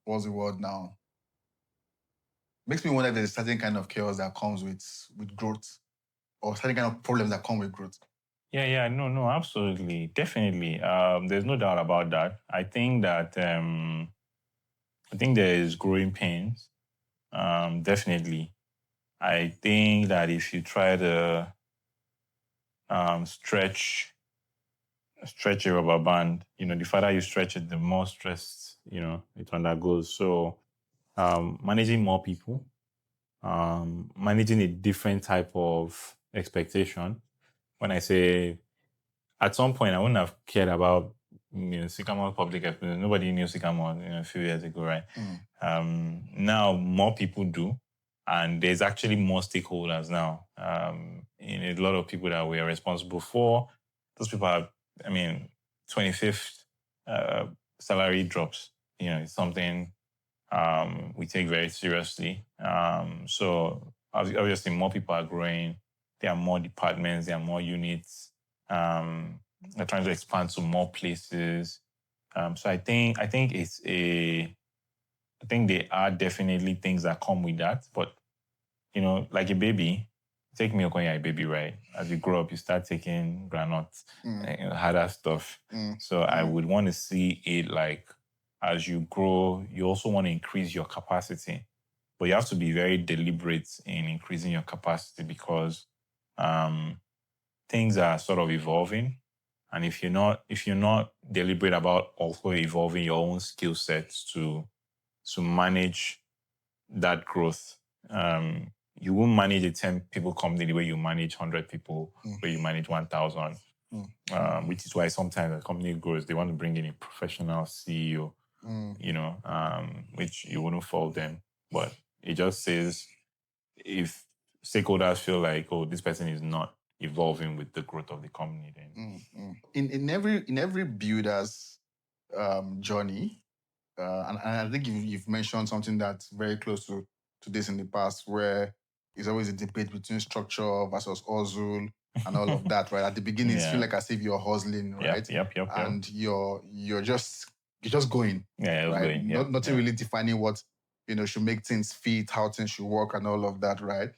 A: what's the word now? Makes me wonder if there's a certain kind of chaos that comes with growth, or certain kind of problems that come with growth.
B: Yeah, no, absolutely, definitely. There's no doubt about that. I think that there is growing pains. Definitely. I think that if you try to stretch a rubber band, the farther you stretch it, the more stress, it undergoes. So managing more people, managing a different type of expectation. When I say, at some point, I wouldn't have cared about Sycamore public experience. Nobody knew Sycamore a few years ago, right? Now more people do, and there's actually more stakeholders now. A lot of people that we are responsible for, those people are, 25th salary drops. It's something we take very seriously. So obviously more people are growing. There are more departments. There are more units. They're trying to expand to more places. So I think there are definitely things that come with that. But, like a baby, take milk when you're a baby, right? As you grow up, you start taking granuts, harder stuff. So I would want to see it like, as you grow, you also want to increase your capacity. But you have to be very deliberate in increasing your capacity because things are sort of evolving. And if you're not deliberate about also evolving your own skill sets to manage that growth, you won't manage a 10 people company the way you manage 100 people, where you manage 1,000. Which is why sometimes a company grows, they want to bring in a professional CEO, which you wouldn't fault them. But it just says if stakeholders feel like, oh, this person is not evolving with the growth of the company, then
A: in every builder's journey, and I think you've mentioned something that's very close to this in the past, where it's always a debate between structure versus hustle and all of that, right? At the beginning, it feels like as if you're hustling, right?
B: Yep.
A: And you're just going, right?
B: Going,
A: Nothing really defining what should make things fit, how things should work, and all of that, right?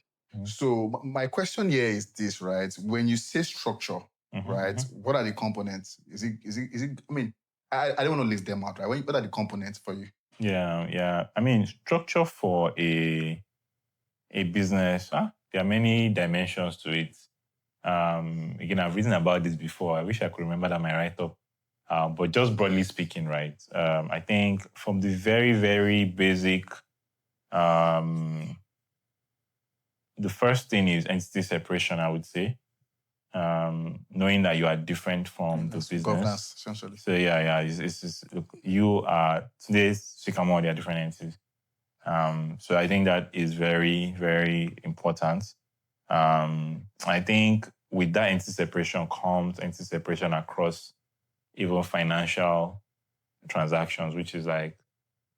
A: So my question here is this, right? When you say structure, right, what are the components? Is it, I mean, I don't want to list them out, right? What are the components for you?
B: Yeah. I mean, structure for a business, there are many dimensions to it. Again, I've written about this before. I wish I could remember that in my write-up. But just broadly speaking, right, I think from the very, very basic, the first thing is entity separation, I would say. Knowing that you are different from the business.
A: Governance, essentially.
B: So yeah. Look, you are today's Sycamore, they are different entities. So I think that is very, very important. I think with that entity separation comes entity separation across even financial transactions, which is like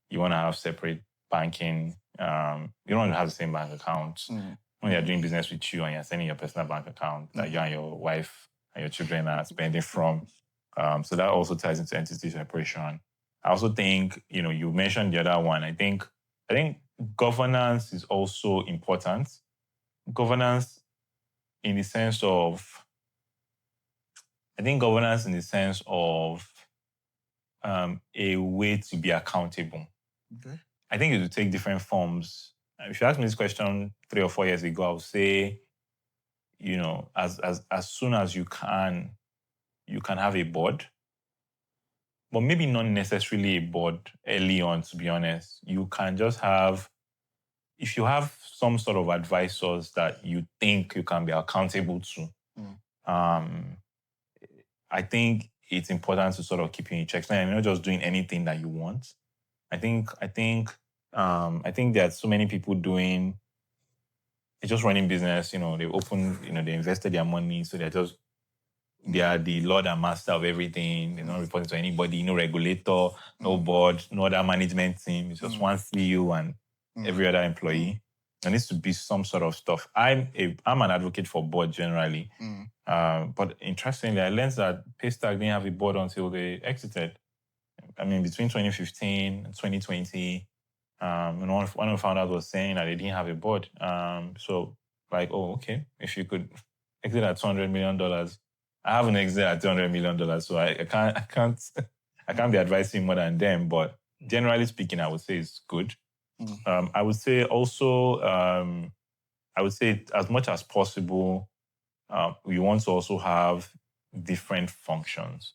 B: you want to have separate banking. You don't want to have the same bank accounts. When you're doing business with you and you're sending your personal bank account that you and your wife and your children are spending from. So that also ties into entity separation. I also think, you mentioned the other one. I think governance is also important. Governance in the sense of a way to be accountable.
A: Okay.
B: I think it will take different forms. If you asked me this question 3 or 4 years ago, I would say, as soon as you can have a board, but maybe not necessarily a board early on, to be honest. You can just have, if you have some sort of advisors that you think you can be accountable to, I think it's important to sort of keep you in check. So you're not just doing anything that you want. I think there are so many people doing, they're just running business, they open, they invested their money, so they are the lord and master of everything. They're not reporting to anybody, no regulator, no board, no other management team. It's just one CEO and every other employee. There needs to be some sort of stuff. I'm an advocate for board generally. But interestingly, I learned that Paystack didn't have a board until they exited. I mean, between 2015 and 2020, one of the founders was saying that they didn't have a board. So like, okay, if you could exit at $200 million, I haven't exited at $200 million, so I can't be advising more than them. But generally speaking, I would say it's good. I would say also, as much as possible, we want to also have different functions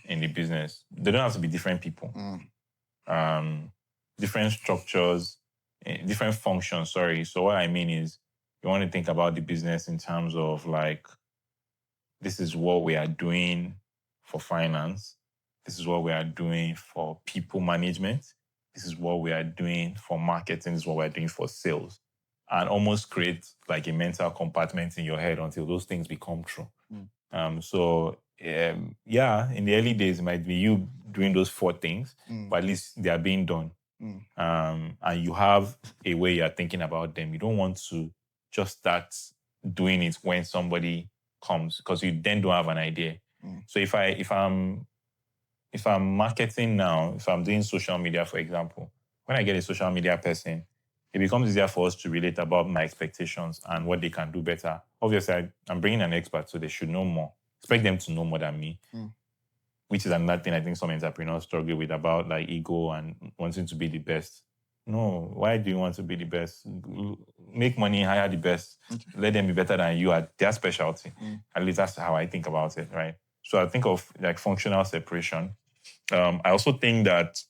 B: in the business. They don't have to be different people. Different structures, different functions, sorry. So what I mean is, you want to think about the business in terms of like, this is what we are doing for finance. This is what we are doing for people management. This is what we are doing for marketing. This is what we're doing for sales. And almost create like a mental compartment in your head until those things become true. In the early days, it might be you doing those 4 things, but at least they are being done. And you have a way you're thinking about them. You don't want to just start doing it when somebody comes, because you then don't have an idea. So if I'm marketing now, if I'm doing social media, for example, when I get a social media person, it becomes easier for us to relate about my expectations and what they can do better. Obviously, I'm bringing an expert, so they should know more. Expect them to know more than me, which is another thing I think some entrepreneurs struggle with, about like ego and wanting to be the best. No, why do you want to be the best? Make money, hire the best. Let them be better than you at their specialty. At least that's how I think about it, right? So I think of like functional separation. I also think that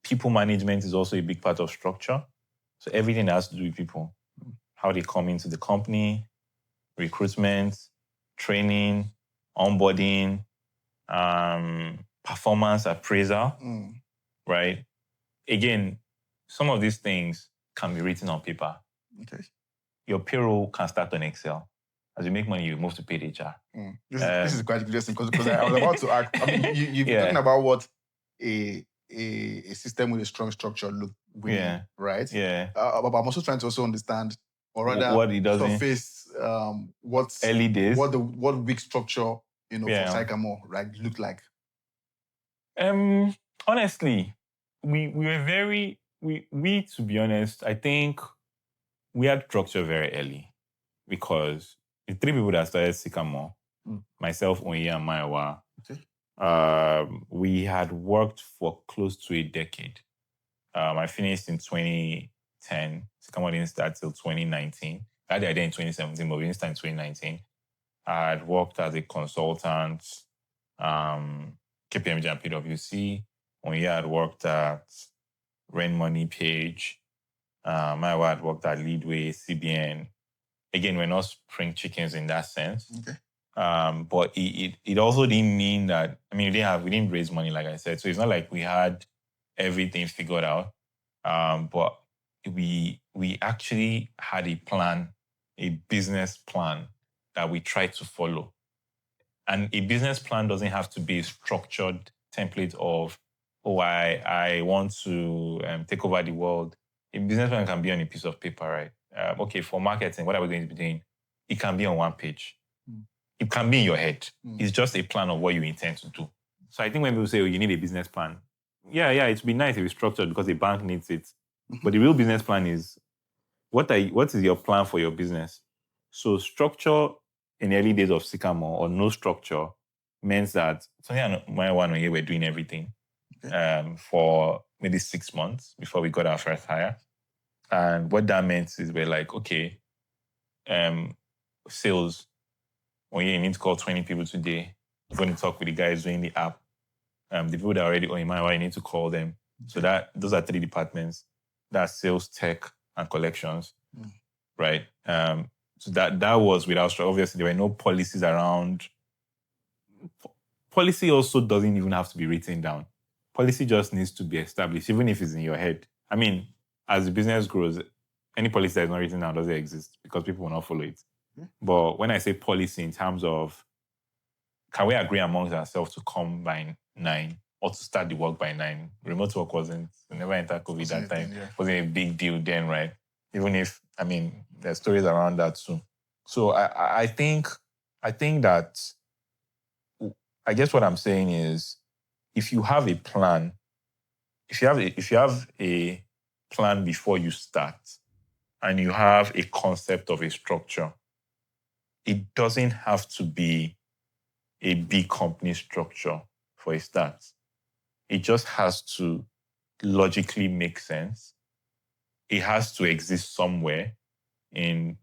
B: people management is also a big part of structure. So everything that has to do with people, how they come into the company, recruitment, training, onboarding, performance appraisal, right? Again, some of these things can be written on paper.
A: Okay.
B: Your payroll can start on Excel. As you make money, you move to paid HR.
A: This is quite interesting because I was about to ask. I mean, you've been talking about what a system with a strong structure look with, right?
B: Yeah.
A: But I'm also trying to also understand, or rather,
B: what it doesn't
A: surface what's
B: early days.
A: What weak structure for Sycamore look like.
B: Honestly, we were very to be honest, I think we had structure very early because the 3 people that started Sycamore, myself, Onye, and Maiwa, we had worked for close to a decade. I finished in 2010. Sycamore didn't start till 2019. I had the idea in 2017, but we didn't start in 2019. I had worked as a consultant, KPMG and PwC. Onye had worked at Rent Money Page. Maiwa had worked at Leadway, CBN. Again, we're not spring chickens in that sense.
A: Okay.
B: But it also didn't mean that, we didn't raise money, like I said. So it's not like we had everything figured out. But we actually had a plan, a business plan that we tried to follow. And a business plan doesn't have to be a structured template of, I want to take over the world. A business plan can be on a piece of paper, right? Okay, for marketing, what are we going to be doing? It can be on one page. It can be in your head. It's just a plan of what you intend to do. So I think when people say, you need a business plan, yeah, it'd be nice if it's structured because the bank needs it. But the real business plan is, what is your plan for your business? So structure in the early days of Sycamore, or no structure, means that Tony and Maiwa were doing everything for maybe 6 months before we got our first hire. And what that meant is we're like, okay, sales, you need to call 20 people today. You're going to talk with the guys doing the app. The people that are already on Maiwa, you need to call them. So those are 3 departments. That's sales, tech, and collections, right? So that was without structure. Obviously, there were no policies around. Policy also doesn't even have to be written down. Policy just needs to be established, even if it's in your head. As the business grows, any policy that is not written down doesn't exist because people will not follow it. But when I say policy in terms of, can we agree amongst ourselves to come by 9 or to start the work by 9? Remote work we never entered COVID that time. It wasn't a big deal then, right? Even if, there's stories around that too. So I think that, I guess what I'm saying is, if you have a plan, if you have a plan before you start, and you have a concept of a structure, it doesn't have to be a big company structure for a start. It just has to logically make sense. It has to exist somewhere, in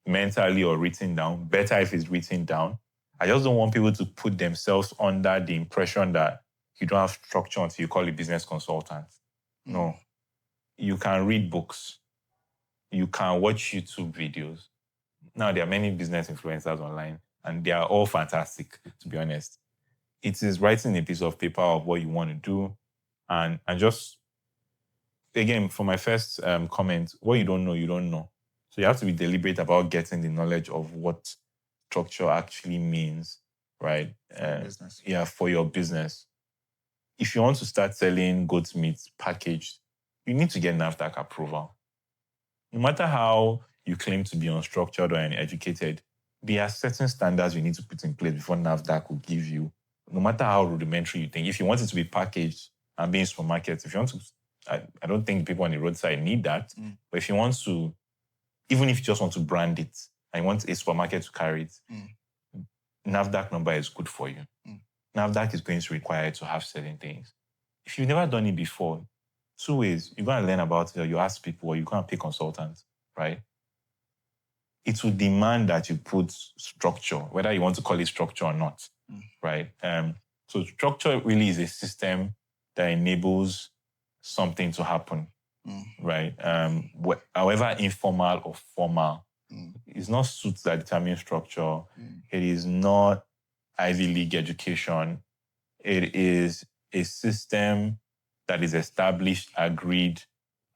B: mentally or written down. Better if it's written down. I just don't want people to put themselves under the impression that you don't have structure until you call a business consultant. No. You can read books. You can watch YouTube videos. Now, there are many business influencers online, and they are all fantastic, to be honest. It is writing a piece of paper of what you want to do, and just, again, for my first comment, what you don't know, you don't know. So you have to be deliberate about getting the knowledge of what structure actually means, right?
A: Business.
B: Yeah, for your business. If you want to start selling goat meat packaged, you need to get NAFDAC approval. No matter how you claim to be unstructured or uneducated, there are certain standards you need to put in place before NAFDAC will give you, no matter how rudimentary you think. If you want it to be packaged and be in supermarkets, if you want to, I don't think people on the roadside need that. But if you want to, even if you just want to brand it and you want a supermarket to carry it, NAFDAC number is good for you. NAFDAC is going to require you to have certain things. If you've never done it before, 2 ways. You're going to learn about it, or you ask people, or you can't pay consultants, right? It will demand that you put structure, whether you want to call it structure or not, right? So structure really is a system that enables something to happen, right? However informal or formal, it's not suits that determine structure. It is not Ivy League education. It is a system that is established, agreed,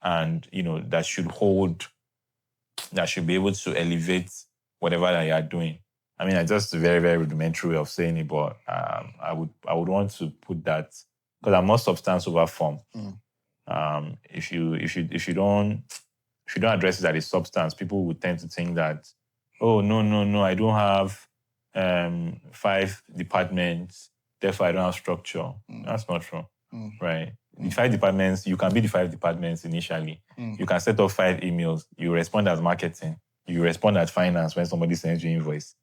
B: and that should be able to elevate whatever that you are doing. It's just a very, very rudimentary way of saying it, but I would want to put that, because I'm not substance over form. If you don't address it as a substance, people would tend to think that, oh, no, I don't have 5 departments, therefore I don't have structure. That's not true, right? The 5 departments, you can be the 5 departments initially. You can set up 5 emails. You respond as marketing. You respond as finance when somebody sends you invoice.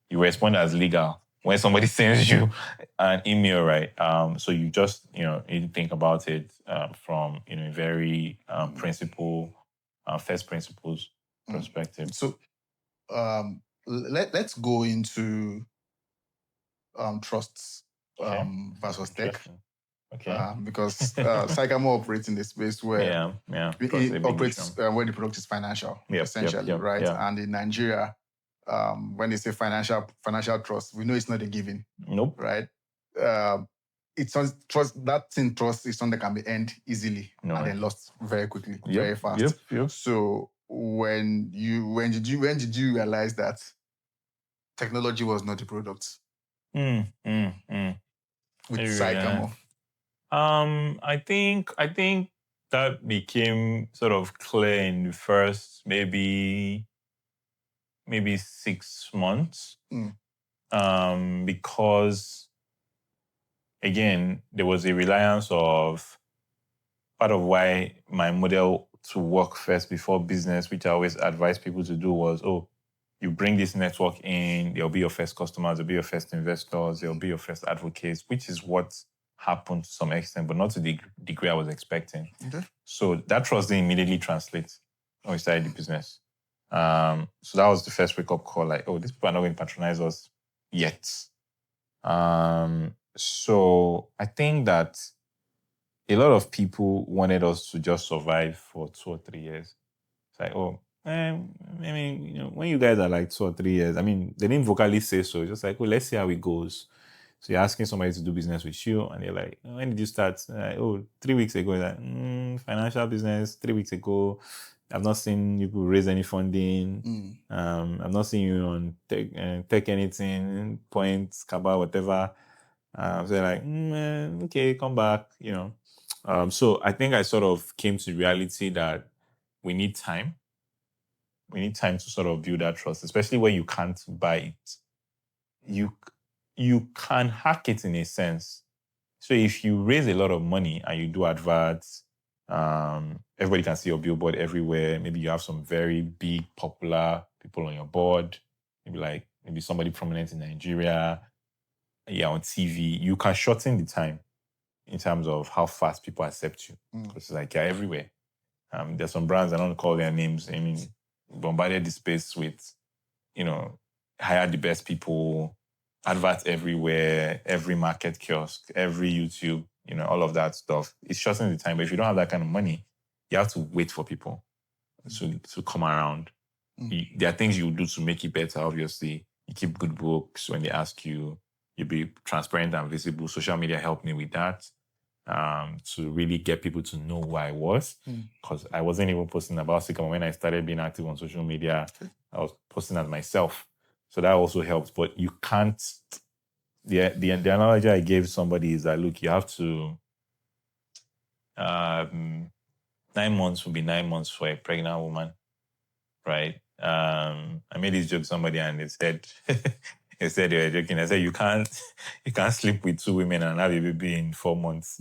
B: You respond as legal when somebody sends you an email, right? So you just, need to think about it from, a very first principles perspective.
A: So let's go into trusts versus tech.
B: Okay.
A: Because Sycamore operates in the space where it operates where the product is financial, essentially, right?
B: Yeah.
A: And in Nigeria, when they say financial trust, we know it's not a given.
B: Nope.
A: Right? It's not trust. That thing trust is something that can be earned easily and then lost very quickly, very fast.
B: Yep.
A: So when did you realize that technology was not a product with Sycamore?
B: I think that became sort of clear in the first maybe 6 months. Because again, there was a reliance of part of why my model to work first before business, which I always advise people to do, was, you bring this network in, there'll be your first customers, there'll be your first investors, there'll be your first advocates, which is what happened to some extent, but not to the degree I was expecting.
A: Okay.
B: So that trust didn't immediately translate when we started the business. So that was the first wake-up call, like, these people are not going to patronize us yet. So I think that a lot of people wanted us to just survive for 2 or 3 years. It's like, when you guys are like 2 or 3 years, they didn't vocally say so. It's just like, let's see how it goes. So you're asking somebody to do business with you, and they're like, when did you start? 3 weeks ago. Like, financial business, 3 weeks ago. I've not seen you raise any funding. I've not seen you on tech anything, points, cabal, whatever. So they're like, okay, come back, So I think I sort of came to reality that we need time. We need time to sort of build that trust, especially when you can't buy it. You can hack it in a sense. So if you raise a lot of money and you do adverts, everybody can see your billboard everywhere. Maybe you have some very big, popular people on your board. Maybe somebody prominent in Nigeria. On TV. You can shorten the time in terms of how fast people accept you. Because it's like you're everywhere. There's some brands, I don't call their names. Bombarded the space with, hired the best people, adverts everywhere, every market kiosk, every YouTube, all of that stuff. It's shortening the time. But if you don't have that kind of money, you have to wait for people to come around. There are things you do to make it better, obviously. You keep good books when they ask you. You be transparent and visible. Social media helped me with that. To really get people to know who I was. Because I wasn't even posting about Sycamore. When I started being active on social media, I was posting as myself. So that also helps. But you can't... The analogy I gave somebody is that, look, you have to... 9 months will be 9 months for a pregnant woman, right? I made this joke to somebody and they said... They said they were joking. I said, you can't sleep with 2 women and have a baby in 4 months.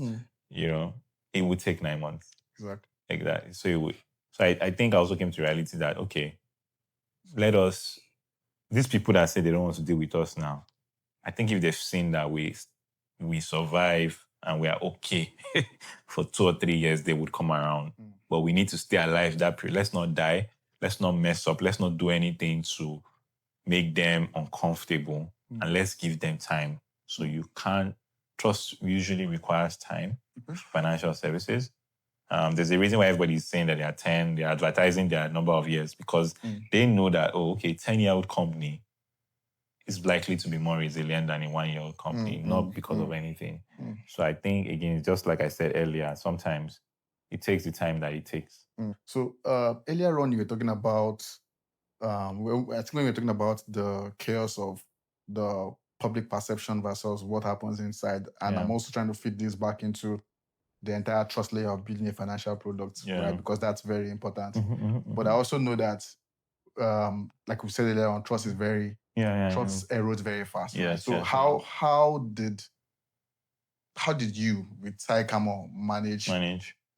B: It would take 9 months.
A: Exactly.
B: Like that. So it would. So I think I also came to reality that, okay, these people that say they don't want to deal with us now, I think if they've seen that we survive and we are okay for 2 or 3 years, they would come around. But we need to stay alive that period. Let's not die. Let's not mess up. Let's not do anything to make them uncomfortable, and let's give them time. So you can't... Trust usually requires time. Financial services. There's a reason why everybody's saying that they're advertising their number of years, because they know that, 10-year-old company is likely to be more resilient than a 1-year-old company, not because of anything. So I think, again, just like I said earlier, sometimes it takes the time that it takes.
A: So earlier on, you were talking about... I think we were talking about the chaos of the public perception versus what happens inside. And I'm also trying to fit this back into the entire trust layer of building a financial product, right? Because that's very important. But I also know that, like we said earlier on, trust is trust erodes very fast.
B: Yes,
A: right? So
B: yes,
A: how did how did you, with Sycamore, manage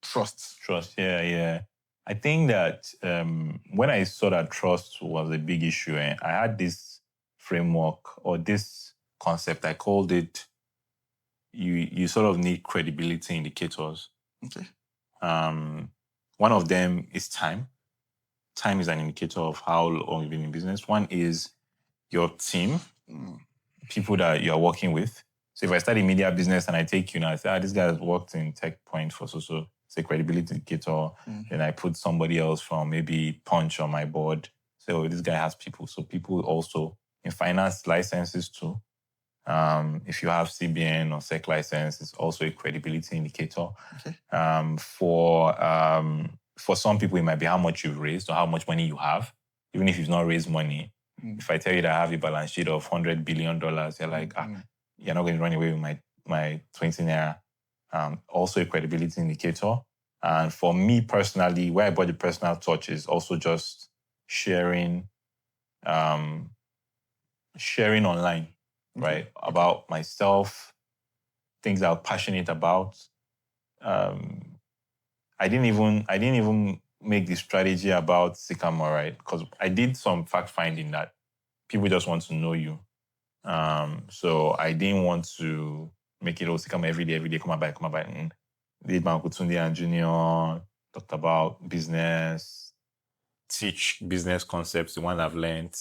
A: trust?
B: Trust, yeah. I think that when I saw that trust was a big issue, I had this framework or this concept. I called it, you sort of need credibility indicators.
A: Okay.
B: One of them is time. Time is an indicator of how long you've been in business. One is your team, people that you are working with. So if I start a media business and I take you now, I say, this guy has worked in Tech Point for so, it's a credibility indicator. Then I put somebody else from maybe Punch on my board. So this guy has people. So people also in finance licenses too. If you have CBN or SEC license, it's also a credibility indicator.
A: Okay.
B: For some people, it might be how much you've raised or how much money you have. Even if you've not raised money, if I tell you that I have a balance sheet of $100 billion, you're like, you're not going to run away with my 20 naira. Also a credibility indicator. And for me personally, where I brought the personal touch is also just sharing online, right? About myself, things I'm passionate about. I didn't even make the strategy about Sycamore, right? Because I did some fact finding that people just want to know you. So I didn't want to make it Sycamore every day, come and buy. Did Babatunde and Junior, talked about business, teach business concepts, the one I've learned.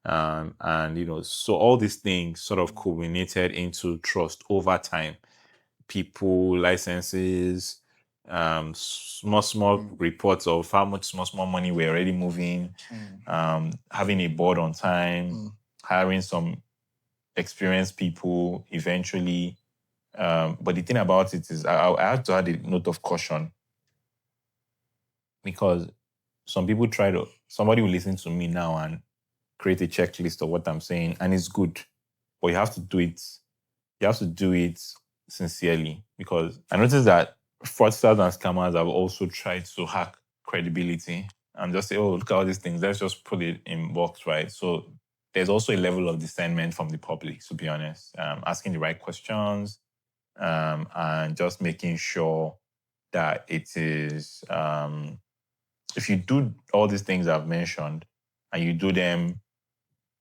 B: And so all these things sort of culminated into trust over time. People, licenses, small reports of how much small money we're already moving, having a board on time, hiring some experienced people eventually. But the thing about it is I have to add a note of caution, because some people somebody will listen to me now and create a checklist of what I'm saying, and it's good, but you have to do it sincerely, because I noticed that fraudsters and scammers have also tried to hack credibility and just say, look at all these things, let's just put it in box, right? So there's also a level of discernment from the public, to be honest, asking the right questions, and just making sure that it is, if you do all these things I've mentioned and you do them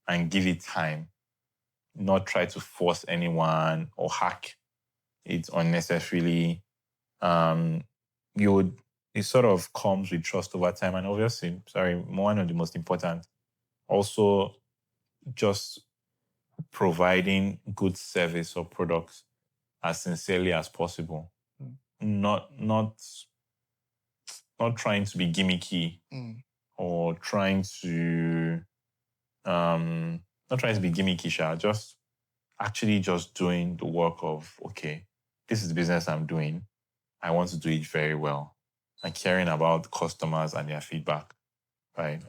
B: and give it time, not try to force anyone or hack it unnecessarily, it sort of comes with trust over time. And obviously, one of the most important, also just providing good service or products as sincerely as possible. Not trying to be gimmicky, or trying to not trying to be gimmicky, just actually just doing the work of, okay, this is the business I'm doing. I want to do it very well, and caring about customers and their feedback, right?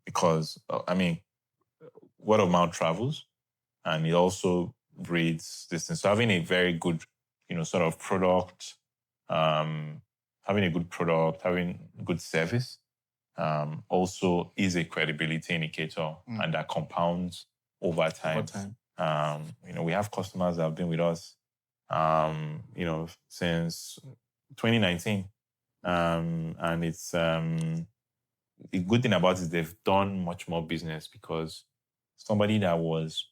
B: Because word of mouth travels, and it also breeds this thing. So having a very good, sort of product, having a good product, having good service, also is a credibility indicator, and that compounds over time. We have customers that have been with us, since 2019, and it's the good thing about it is they've done much more business, because somebody that was,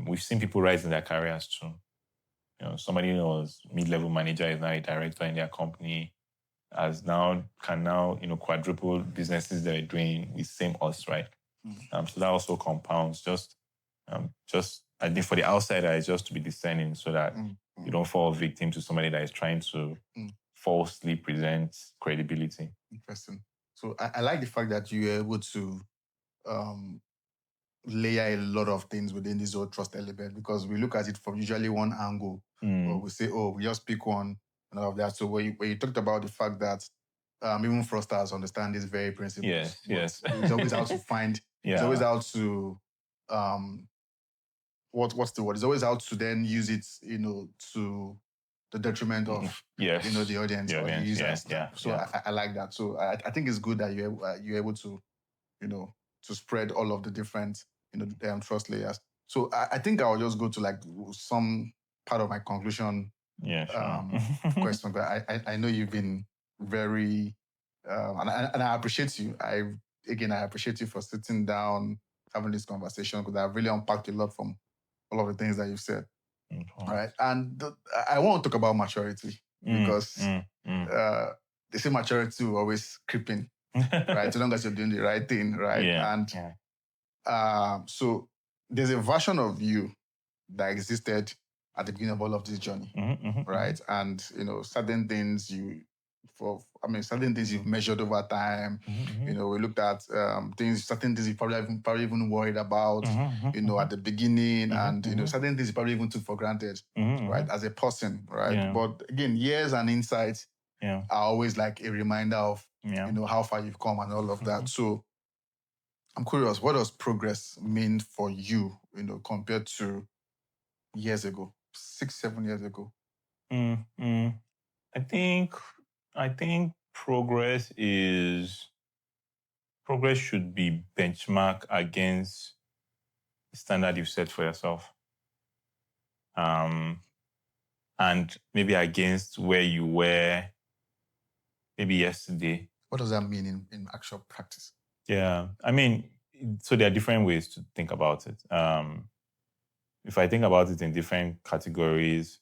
B: we've seen people rise in their careers too. Somebody who was mid-level manager is now a director in their company, can now quadruple businesses they're doing with same us, right? So that also compounds. Just I think for the outsider, it's just to be discerning, so that you don't fall victim to somebody that is trying to falsely present credibility.
A: Interesting. So I like the fact that you were able to layer a lot of things within this whole trust element, because we look at it from usually one angle, or we say, we just pick one and all of that. So when you talked about the fact that even fraudsters understand these very principles.
B: Yes.
A: It's always how to find. It's always how to what's the word? It's always how to then use it, to the detriment of the audience or the users. So I like that. So I think it's good that you're able to, to spread all of the different, trust layers. So I think I'll just go to like some part of my conclusion
B: Yeah, sure.
A: question, but I know you've been very, and I appreciate you. I appreciate you for sitting down, having this conversation, because I've really unpacked a lot from all of the things that you've said.
B: Okay.
A: All right, and I want to talk about maturity because they say maturity will always creep in, right? As long as you're doing the right thing, right?
B: Yeah.
A: And so there's a version of you that existed at the beginning of all of this journey, right? And certain things certain things you've measured over time. We looked at certain things you probably even worried about, at the beginning, and certain things you probably even took for granted, right, as a person, right?
B: Yeah.
A: But again, years and insights are always like a reminder of how far you've come and all of that. So I'm curious, what does progress mean for you, compared to years ago, 6-7 years ago?
B: I think progress should be benchmarked against the standard you've set for yourself. And maybe against where you were maybe yesterday.
A: What does that mean in actual practice?
B: Yeah, I mean, so there are different ways to think about it. If I think about it in different categories,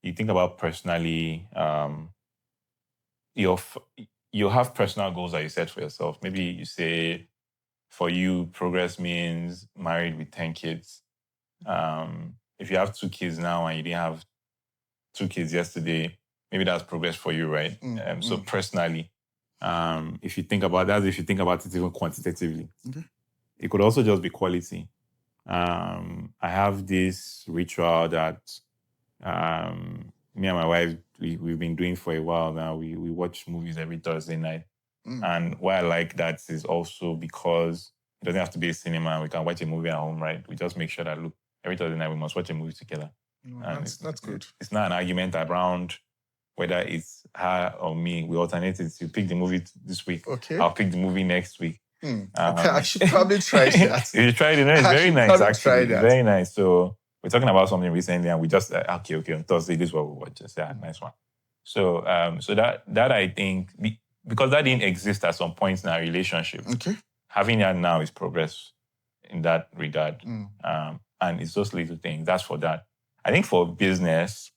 B: you think about personally, you have personal goals that you set for yourself. Maybe you say, for you, progress means married with 10 kids. If you have 2 kids now and you didn't have 2 kids yesterday, maybe that's progress for you, right? So personally, if you think about that, if you think about it even quantitatively, it could also just be quality. I have this ritual that me and my wife, we've been doing for a while now. We watch movies every Thursday night. And why I like that is also because it doesn't have to be a cinema. We can watch a movie at home, right? We just make sure that, look, every Thursday night we must watch a movie together.
A: That's good.
B: It's not an argument around whether it's her or me. We alternate it. You pick the movie this week.
A: Okay.
B: I'll pick the movie next week.
A: I should probably try that.
B: You tried it. No, it's very nice, actually. It's very nice. So we're talking about something recently, and we just okay, on Thursday, this is what we watch. Just nice one. So that I think, because that didn't exist at some point in our relationship.
A: Okay. Having
B: that now is progress in that regard. And it's those little things. That's for that. I think for business,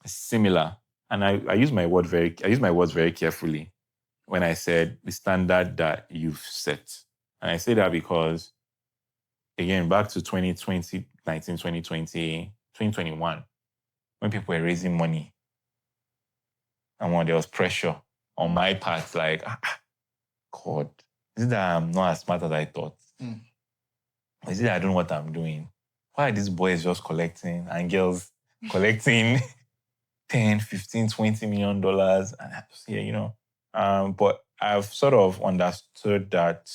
B: similar. And I use my words very carefully when I said the standard that you've set. And I say that because, again, back to 2020, 2020, 2021, when people were raising money, and when there was pressure on my part, like, God, is it that I'm not as smart as I thought? Is it that I don't know what I'm doing? Why are these boys just collecting and girls collecting 10, 15, $20 million? And but I've sort of understood that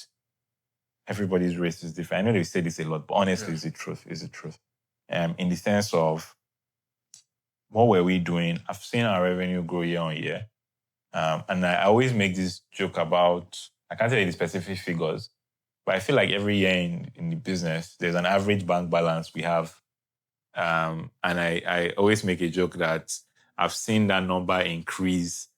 B: everybody's race is different. I know they say this a lot, but honestly, it's the truth. It's the truth. In the sense of, what were we doing? I've seen our revenue grow year on year. And I always make this joke about, I can't tell you the specific figures, but I feel like every year in the business, there's an average bank balance we have. And I always make a joke that I've seen that number increase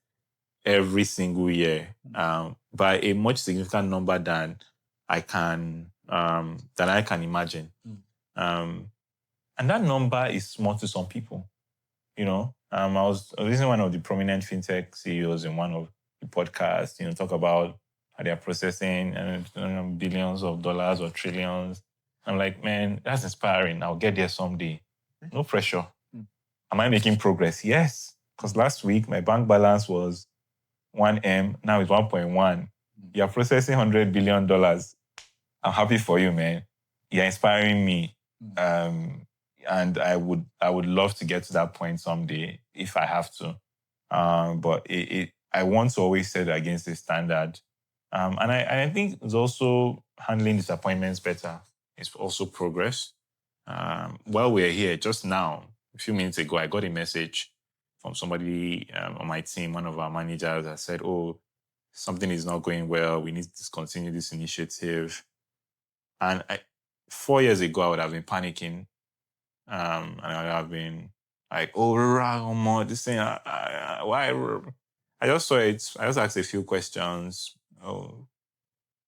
B: every single year by a much significant number than I can imagine. And that number is small to some people. I was listening to one of the prominent Fintech CEOs in one of the podcasts, talk about how they're processing billions of dollars or trillions. I'm like, man, that's inspiring. I'll get there someday. No pressure. Am I making progress? Yes. Because last week, my bank balance was 1M, now it's 1.1. You're processing $100 billion. I'm happy for you, man. You're inspiring me. And I would love to get to that point someday if I have to. But I want to always set against the standard. And I think it's also handling disappointments better. It's also progress. While we're here, just now, a few minutes ago, I got a message from somebody on my team, one of our managers, that said, oh, something is not going well. We need to discontinue this initiative. And 4 years ago, I would have been panicking. And I've been like, oh, more this thing. Why? I just saw it. I just asked a few questions. Oh,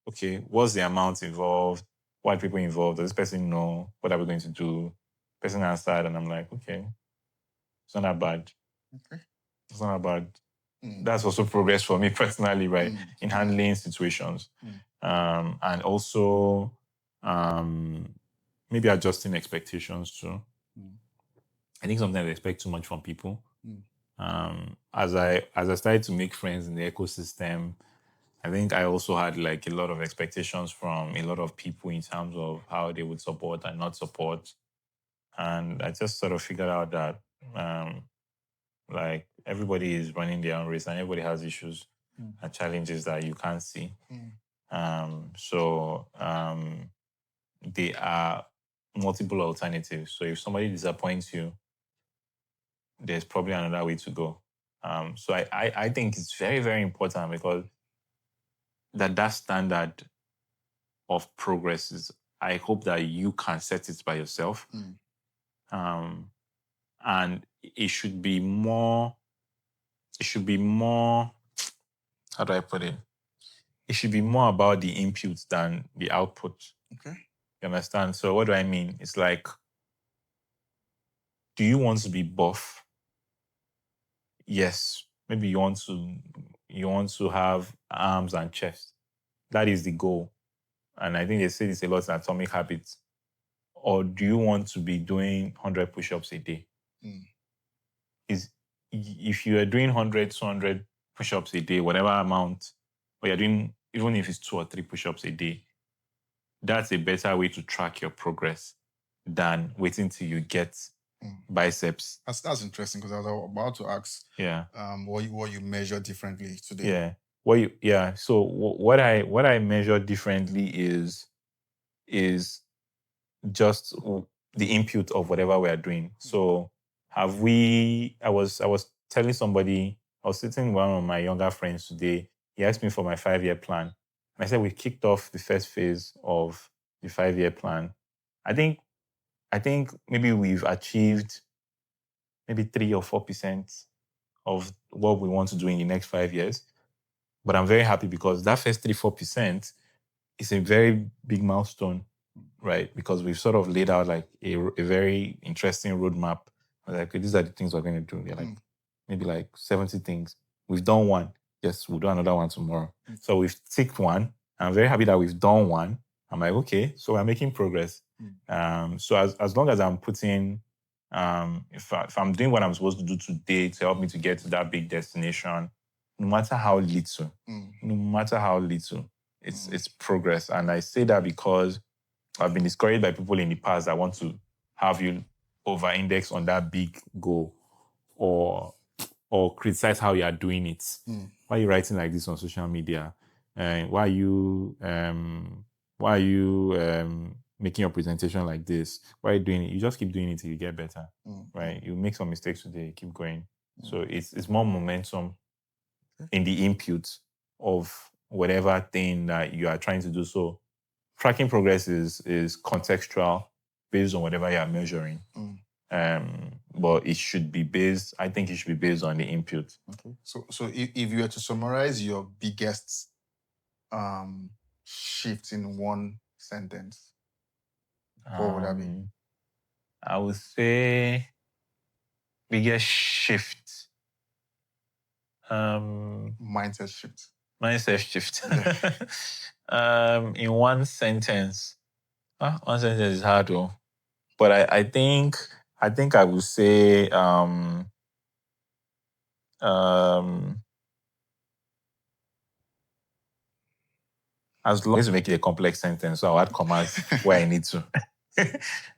B: okay. What's the amount involved? What people involved? Does this person know? What are we going to do? Person answered, and I'm like, okay, it's not that bad.
A: Okay.
B: It's not that bad. That's also progress for me personally, right? In handling situations. And also maybe adjusting expectations too. I think sometimes I expect too much from people. As I started to make friends in the ecosystem, I think I also had like a lot of expectations from a lot of people in terms of how they would support and not support. And I just sort of figured out that like everybody is running their own race and everybody has issues and challenges that you can't see. So there are multiple alternatives. So if somebody disappoints you, there's probably another way to go. So I think it's very, very important because that standard of progress is, I hope that you can set it by yourself. And it should be more, how do I put it? It should be more about the input than the output.
A: Okay.
B: You understand? So what do I mean? It's like, do you want to be buff? Yes. Maybe you want to have arms and chest. That is the goal. And I think they say this a lot in Atomic Habits. Or do you want to be doing 100 push-ups a day? If you are doing 100, 200 push-ups a day, whatever amount, or you're doing, even if it's 2 or 3 push-ups a day, that's a better way to track your progress than waiting till you get biceps.
A: That's interesting because I was about to ask what you measure differently today.
B: So what I measure differently is just the input of whatever we are doing. So I was telling somebody, I was sitting with one of my younger friends today. He asked me for my 5-year plan. And I said, we kicked off the first phase of the 5-year plan. I think maybe we've achieved maybe 3 or 4% of what we want to do in the next 5 years. But I'm very happy because that first 3-4% is a very big milestone, right? Because we've sort of laid out like a very interesting roadmap. Like, these are the things we're going to do. They're like maybe like 70 things. We've done one. Yes, we'll do another one tomorrow. So we've ticked one. I'm very happy that we've done one. I'm like, okay, so we're making progress. So as long as I'm putting, if I'm doing what I'm supposed to do today to help me to get to that big destination, no matter how little, it's progress. And I say that because I've been discouraged by people in the past that want to have you over-index on that big goal or criticize how you are doing it. Why are you writing like this on social media? Why are you making your presentation like this? Why are you doing it? You just keep doing it till you get better, right? You make some mistakes today, keep going. So it's more momentum in the input of whatever thing that you are trying to do. So tracking progress is contextual based on whatever you are measuring. But it should be based, I think it should be based on the input.
A: Okay. So if you were to summarize your biggest shift in one sentence, what would that be?
B: I would say biggest shift.
A: Mindset shift.
B: Mindset shift. In one sentence. One sentence is hard though. But I think I would say as long as you make it a complex sentence, so I'll add commas where I need to.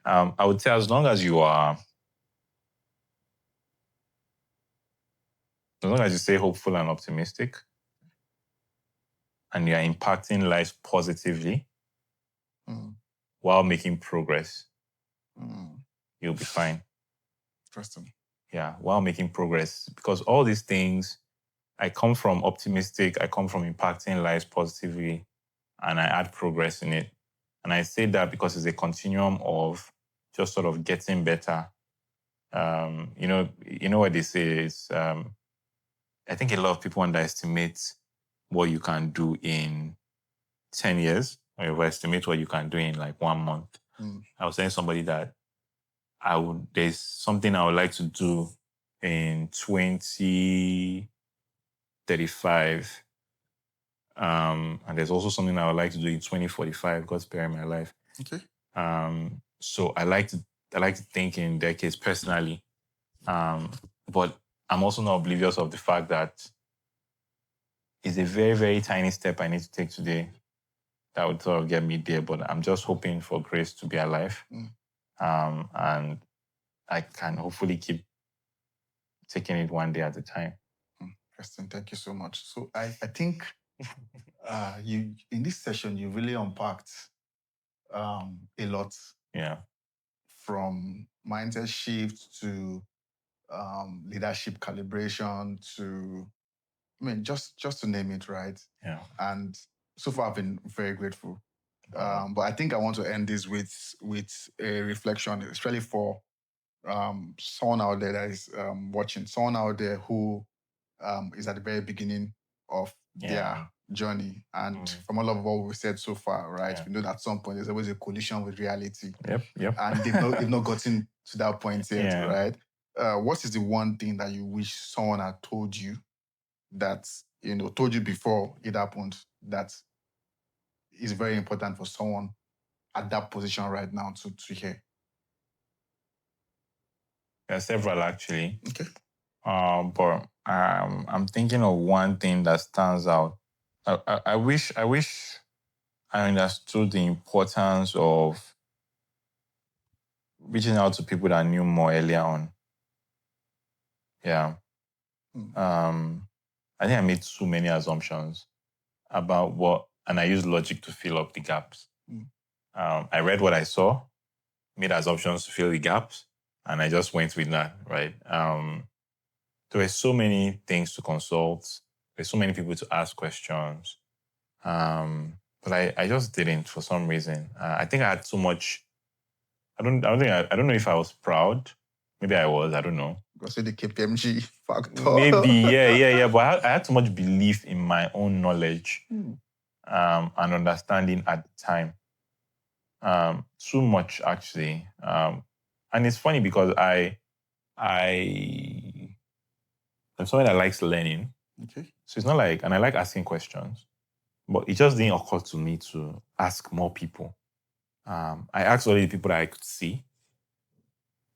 B: I would say as long as you stay hopeful and optimistic, and you are impacting lives positively while making progress, you'll be fine.
A: Interesting.
B: Yeah, while making progress. Because all these things, I come from optimistic, I come from impacting lives positively, and I add progress in it. And I say that because it's a continuum of just sort of getting better. You know what they say is, I think a lot of people underestimate what you can do in 10 years, or overestimate what you can do in like 1 month. I was saying to somebody that there's something I would like to do in 2035. And there's also something I would like to do in 2045, God spare my life.
A: Okay.
B: So I like to think in decades personally. But I'm also not oblivious of the fact that it's a very, very tiny step I need to take today that would sort of get me there. But I'm just hoping for grace to be alive. And I can hopefully keep taking it one day at a time.
A: Preston, thank you so much. So I think you in this session you really unpacked a lot.
B: Yeah.
A: From mindset shift to leadership calibration to, I mean, just to name it, right?
B: Yeah.
A: And so far I've been very grateful. But I think I want to end this with a reflection, especially for someone out there that is watching, someone out there who is at the very beginning of their journey. And from all of what we've said so far, right, we know that at some point there's always a collision with reality.
B: Yep.
A: And they've not gotten to that point yet, right? What is the one thing that you wish someone had told you that, told you before it happened, that is very important for someone at that position right now to hear?
B: There are several actually.
A: Okay.
B: But I'm thinking of one thing that stands out. I wish I understood the importance of reaching out to people that knew more earlier on. Yeah. I think I made too many assumptions about and I used logic to fill up the gaps. I read what I saw, made assumptions to fill the gaps, and I just went with that, right? There were so many things to consult. There's so many people to ask questions. But I just didn't for some reason. I think I had too much. I don't know if I was proud. Maybe I was. I don't know.
A: Because of the KPMG factor.
B: Maybe, yeah. But I had too much belief in my own knowledge and understanding at the time. Too much actually. And it's funny because I'm someone that likes learning.
A: Okay.
B: So it's not like, and I like asking questions, but it just didn't occur to me to ask more people. I asked all the people that I could see.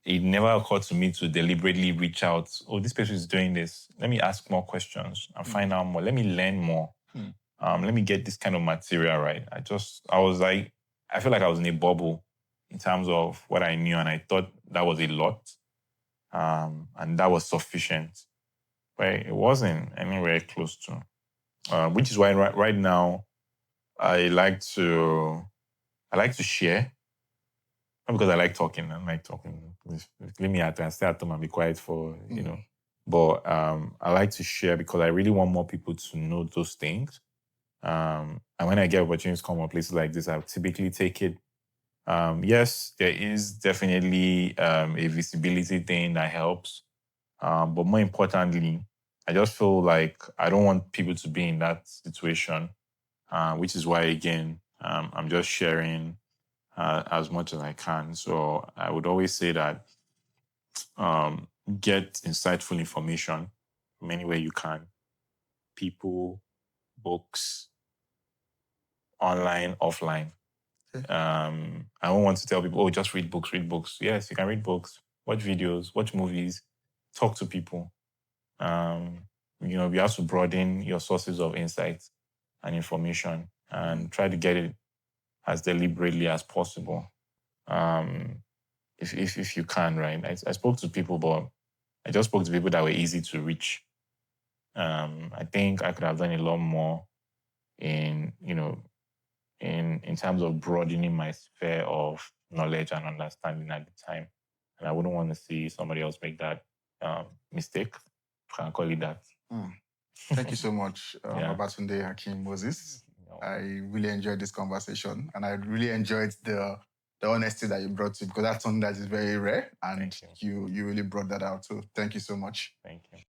B: It never occurred to me to deliberately reach out. Oh, this person is doing this. Let me ask more questions and find out more. Let me learn more. Let me get this kind of material right. I was like, I feel like I was in a bubble in terms of what I knew, and I thought that was a lot. And that was sufficient. But it wasn't anywhere close to. Which is why right now I like to share. Not because I like talking. I like talking. Leave me at and stay at home and be quiet for, But I like to share because I really want more people to know those things. And when I get opportunities to come on places like this, I typically take it. Yes, there is definitely a visibility thing that helps. But more importantly, I just feel like I don't want people to be in that situation, which is why, again, I'm just sharing as much as I can. So I would always say that get insightful information from anywhere you can. People, books, online, offline. I don't want to tell people, oh, just read books, read books. Yes, you can read books, watch videos, watch movies, talk to people. You have to broaden your sources of insight and information and try to get it as deliberately as possible. If you can, right? I spoke to people, but I just spoke to people that were easy to reach. I think I could have done a lot more in terms of broadening my sphere of knowledge and understanding at the time. And I wouldn't want to see somebody else make that mistake, if I can call it that.
A: Thank you so much, Babatunde Akin Moses. I really enjoyed this conversation, and I really enjoyed the the honesty that you brought to, because that's something that is very rare, and
B: Thank you.
A: you really brought that out. So thank you so much.
B: Thank you.